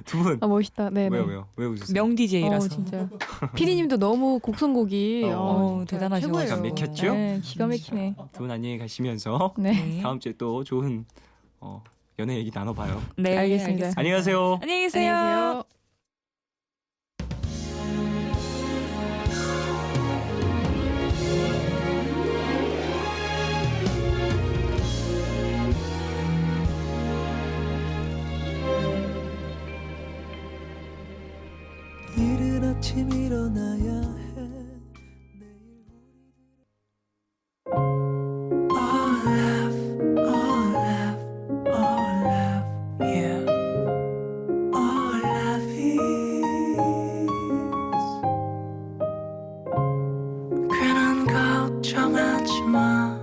두 분 아 멋있다. 네네. 왜요? 왜 웃으세요? 명 DJ라서. 진짜. 피디님도 너무 곡 선곡이 진짜 대단하셔가지고. 최고예요. 기가 막혔죠? 네, 기가 막히네. 두 분 안녕히 가시면서 네. 다음 주에 또 좋은 연애 얘기 나눠봐요. 네, 알겠습니다. 안녕히 가세요. 안녕히 계세요. 안녕히 계세요. 이른 아침 일어나야 해 All laugh, all laugh, all laugh, yeah. All laugh is 괜한 걱정하지 마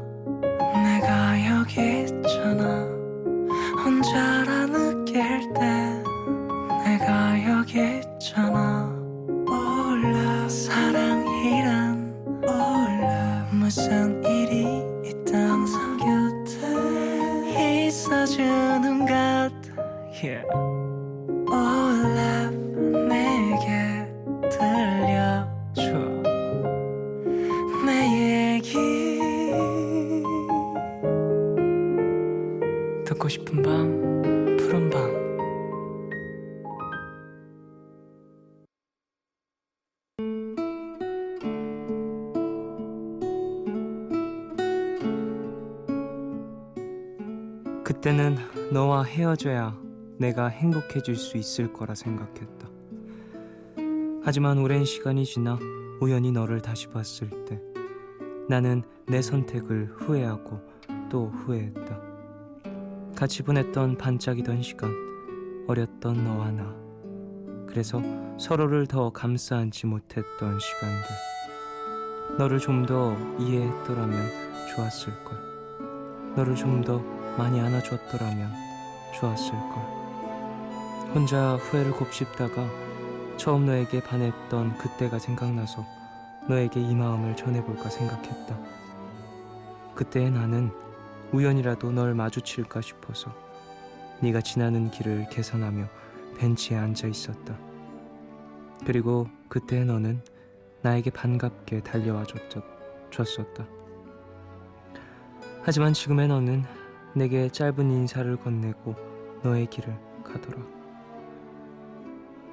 내가 여기 있잖아 혼자라 느낄 때 내가 여기 있잖아 올라 사랑이란 올라 무슨 일이 있든 항상 곁에 있어주는 것 yeah. 올라 내게 들려줘 내 얘기 듣고 싶은 밤 푸른 밤 그때는 너와 헤어져야 내가 행복해질 수 있을 거라 생각했다. 하지만 오랜 시간이 지나 우연히 너를 다시 봤을 때 나는 내 선택을 후회하고 또 후회했다. 같이 보냈던 반짝이던 시간, 어렸던 너와 나. 그래서 서로를 더 감싸 안지 못했던 시간들. 너를 좀 더 이해했더라면 좋았을걸. 너를 좀 더 많이 안아줬더라면 좋았을걸. 혼자 후회를 곱씹다가 처음 너에게 반했던 그때가 생각나서 너에게 이 마음을 전해볼까 생각했다. 그때의 나는 우연이라도 널 마주칠까 싶어서 네가 지나는 길을 계산하며 벤치에 앉아 있었다. 그리고 그때의 너는 나에게 반갑게 달려와 줬었다. 하지만 지금의 너는 내게 짧은 인사를 건네고 너의 길을 가더라.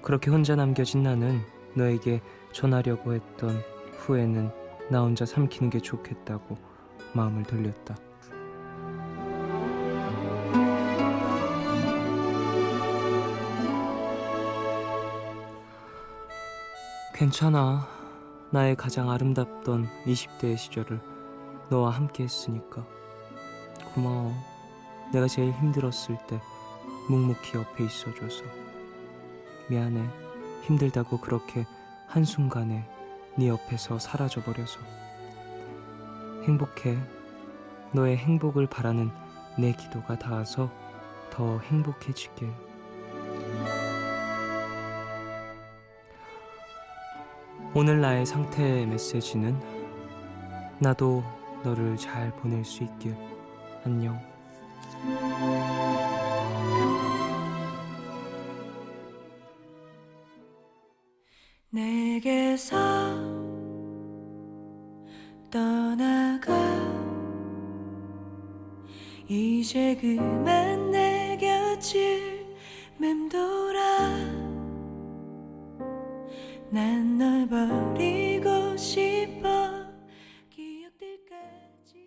그렇게 혼자 남겨진 나는 너에게 전하려고 했던 후회는 나 혼자 삼키는 게 좋겠다고 마음을 돌렸다. 괜찮아. 나의 가장 아름답던 20대의 시절을 너와 함께 했으니까 고마워. 내가 제일 힘들었을 때 묵묵히 옆에 있어줘서. 미안해. 힘들다고 그렇게 한순간에 네 옆에서 사라져버려서. 행복해. 너의 행복을 바라는 내 기도가 닿아서 더 행복해지길. 오늘 나의 상태 메시지는 나도 너를 잘 보낼 수 있길. 안녕. 내게서 떠나가 이제 그만 내 곁을 맴돌아 난 널 버리고 싶어 기억들까지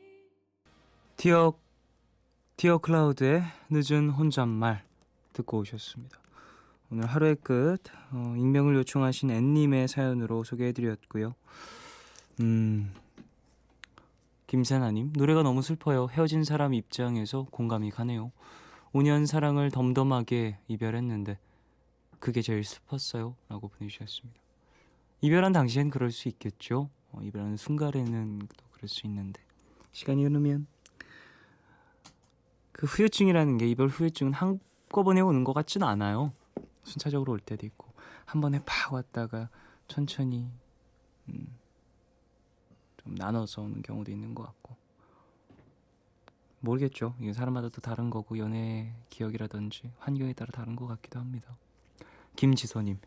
디어 클라우드의 늦은 혼잣말 듣고 오셨습니다. 오늘 하루의 끝 익명을 요청하신 앤님의 사연으로 소개해드렸고요. 김세나님, 노래가 너무 슬퍼요. 헤어진 사람 입장에서 공감이 가네요. 5년 사랑을 덤덤하게 이별했는데 그게 제일 슬펐어요 라고 보내주셨습니다. 이별한 당시엔 그럴 수 있겠죠. 이별하는 순간에는 또 그럴 수 있는데 시간이 흐르면 그 후유증이라는 게, 이별 후유증은 한꺼번에 오는 것 같지는 않아요. 순차적으로 올 때도 있고 한 번에 팍 왔다가 천천히 좀 나눠서 오는 경우도 있는 것 같고 모르겠죠. 이게 사람마다 또 다른 거고 연애 기억이라든지 환경에 따라 다른 것 같기도 합니다. 김지선님,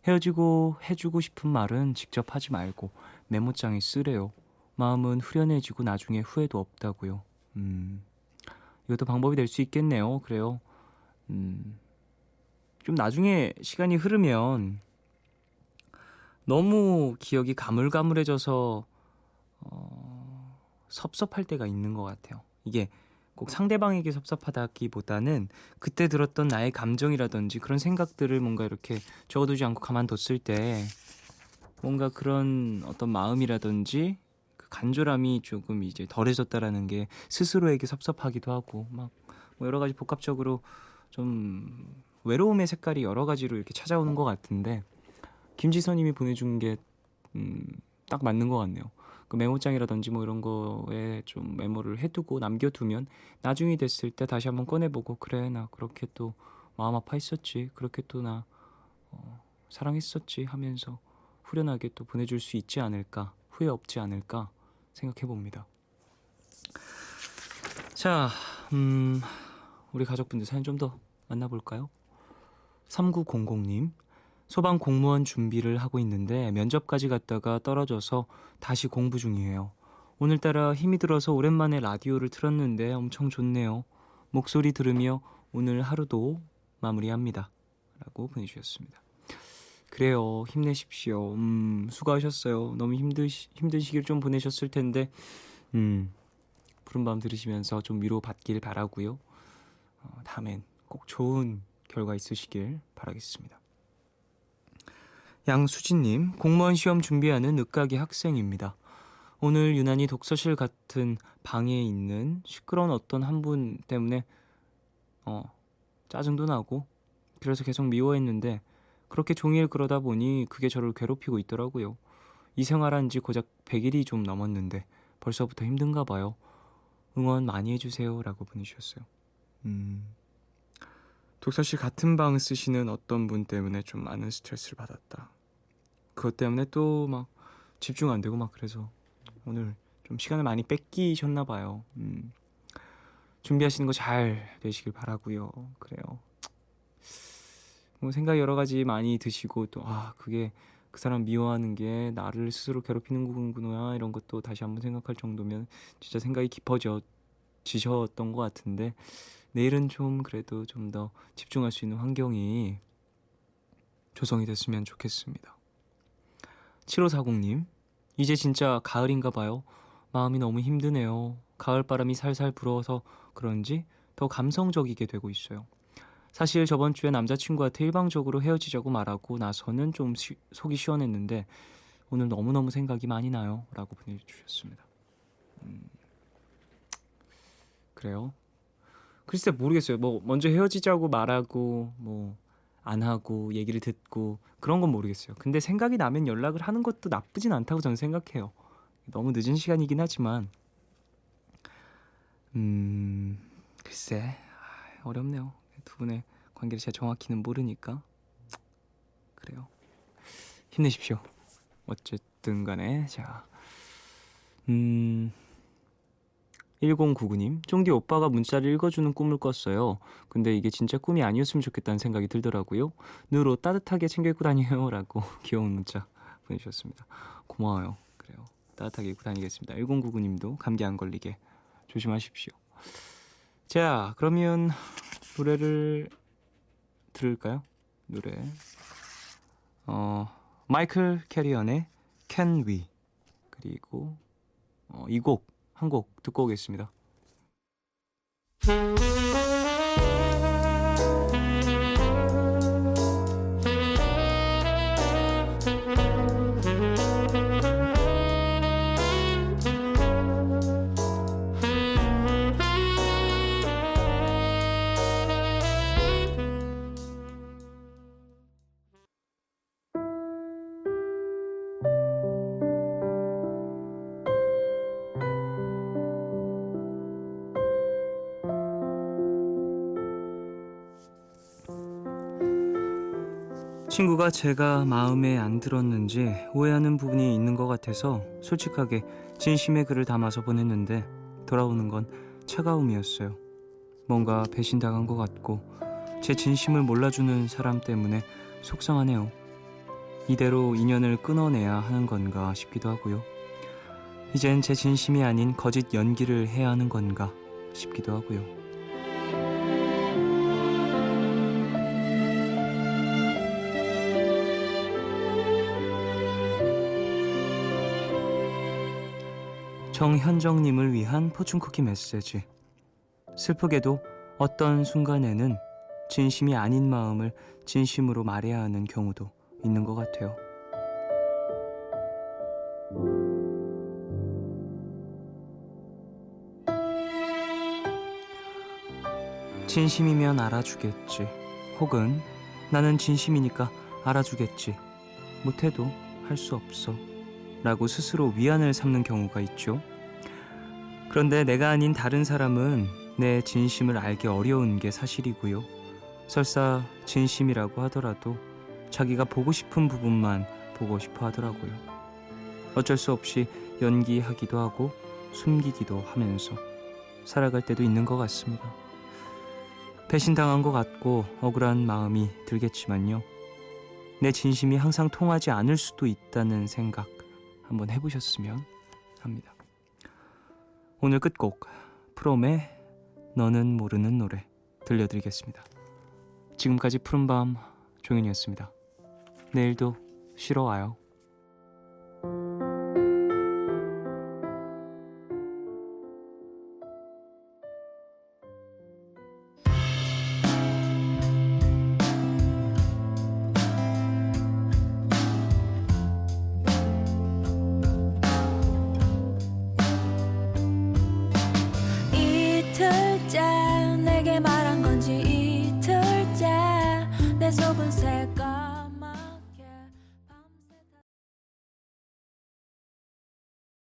헤어지고 해주고 싶은 말은 직접 하지 말고 메모장에 쓰래요. 마음은 후련해지고 나중에 후회도 없다고요. 이것도 방법이 될 수 있겠네요. 그래요. 좀 나중에 시간이 흐르면 너무 기억이 가물가물해져서 섭섭할 때가 있는 것 같아요. 이게 꼭 상대방에게 섭섭하다기보다는 그때 들었던 나의 감정이라든지 그런 생각들을 뭔가 이렇게 적어두지 않고 가만뒀을 때 뭔가 그런 어떤 마음이라든지 그 간절함이 조금 이제 덜해졌다라는 게 스스로에게 섭섭하기도 하고 막 뭐 여러 가지 복합적으로 좀 외로움의 색깔이 여러 가지로 이렇게 찾아오는 것 같은데 김지선님이 보내준 게 딱 맞는 것 같네요. 그 메모장이라든지 뭐 이런 거에 좀 메모를 해두고 남겨두면 나중이 됐을 때 다시 한번 꺼내보고 그래 나 그렇게 또 마음 아파했었지 그렇게 또 나 사랑했었지 하면서 후련하게 또 보내줄 수 있지 않을까 후회 없지 않을까 생각해 봅니다. 자 우리 가족분들 사연 좀 더 만나볼까요? 3900님 소방 공무원 준비를 하고 있는데 면접까지 갔다가 떨어져서 다시 공부 중이에요. 오늘따라 힘이 들어서 오랜만에 라디오를 틀었는데 엄청 좋네요. 목소리 들으며 오늘 하루도 마무리합니다. 라고 보내주셨습니다. 그래요. 힘내십시오. 수고하셨어요. 너무 힘든 시기를 좀 보내셨을 텐데 푸른밤 들으시면서 좀 위로받길 바라고요. 다음엔 꼭 좋은 결과 있으시길 바라겠습니다. 양수진님, 공무원 시험 준비하는 늦가기 학생입니다. 오늘 유난히 독서실 같은 방에 있는 시끄러운 어떤 한 분 때문에 짜증도 나고 그래서 계속 미워했는데 그렇게 종일 그러다 보니 그게 저를 괴롭히고 있더라고요. 이 생활한 지 고작 100일이 좀 넘었는데 벌써부터 힘든가 봐요. 응원 많이 해주세요 라고 보내주셨어요. 독서실 같은 방 쓰시는 어떤 분 때문에 좀 많은 스트레스를 받았다. 그것 때문에 또 막 집중 안 되고 막 그래서 오늘 좀 시간을 많이 뺏기셨나 봐요. 준비하시는 거 잘 되시길 바라고요. 그래요. 뭐 생각 여러 가지 많이 드시고 또 그게 그 사람 미워하는 게 나를 스스로 괴롭히는 거구나 이런 것도 다시 한번 생각할 정도면 진짜 생각이 깊어지셨던 것 같은데 내일은 좀 그래도 좀 더 집중할 수 있는 환경이 조성이 됐으면 좋겠습니다. 7540님, 이제 진짜 가을인가 봐요. 마음이 너무 힘드네요. 가을바람이 살살 불어서 그런지 더 감성적이게 되고 있어요. 사실 저번 주에 남자친구한테 일방적으로 헤어지자고 말하고 나서는 좀 속이 시원했는데 오늘 너무너무 생각이 많이 나요. 라고 보내주셨습니다. 그래요? 글쎄 모르겠어요. 뭐 먼저 헤어지자고 말하고 뭐 안 하고 얘기를 듣고 그런 건 모르겠어요. 근데 생각이 나면 연락을 하는 것도 나쁘진 않다고 저는 생각해요. 너무 늦은 시간이긴 하지만 글쎄 어렵네요. 두 분의 관계를 제가 정확히는 모르니까 그래요. 힘내십시오. 어쨌든 간에 자 1099님, 쫑디 오빠가 문자를 읽어주는 꿈을 꿨어요. 근데 이게 진짜 꿈이 아니었으면 좋겠다는 생각이 들더라고요. 늘 옷 따뜻하게 챙겨 입고 다녀요 라고 귀여운 문자 보내주셨습니다. 고마워요. 그래요. 따뜻하게 입고 다니겠습니다. 1099님도 감기 안 걸리게 조심하십시오. 자, 그러면 노래를 들을까요? 노래 마이클 캐리언의 Can We 그리고 이 곡 한 곡 듣고 오겠습니다. 친구가 제가 마음에 안 들었는지 오해하는 부분이 있는 것 같아서 솔직하게 진심의 글을 담아서 보냈는데 돌아오는 건 차가움이었어요. 뭔가 배신당한 것 같고 제 진심을 몰라주는 사람 때문에 속상하네요. 이대로 인연을 끊어내야 하는 건가 싶기도 하고요. 이젠 제 진심이 아닌 거짓 연기를 해야 하는 건가 싶기도 하고요. 정현정님을 위한 포춘쿠키 메시지. 슬프게도 어떤 순간에는 진심이 아닌 마음을 진심으로 말해야 하는 경우도 있는 것 같아요. 진심이면 알아주겠지. 혹은 나는 진심이니까 알아주겠지. 못해도 할 수 없어. 라고 스스로 위안을 삼는 경우가 있죠. 그런데 내가 아닌 다른 사람은 내 진심을 알기 어려운 게 사실이고요. 설사 진심이라고 하더라도 자기가 보고 싶은 부분만 보고 싶어 하더라고요. 어쩔 수 없이 연기하기도 하고 숨기기도 하면서 살아갈 때도 있는 것 같습니다. 배신당한 것 같고 억울한 마음이 들겠지만요. 내 진심이 항상 통하지 않을 수도 있다는 생각 한번 해보셨으면 합니다. 오늘 끝곡 프롬의 너는 모르는 노래 들려드리겠습니다. 지금까지 푸른밤 종현이었습니다. 내일도 쉬러 와요.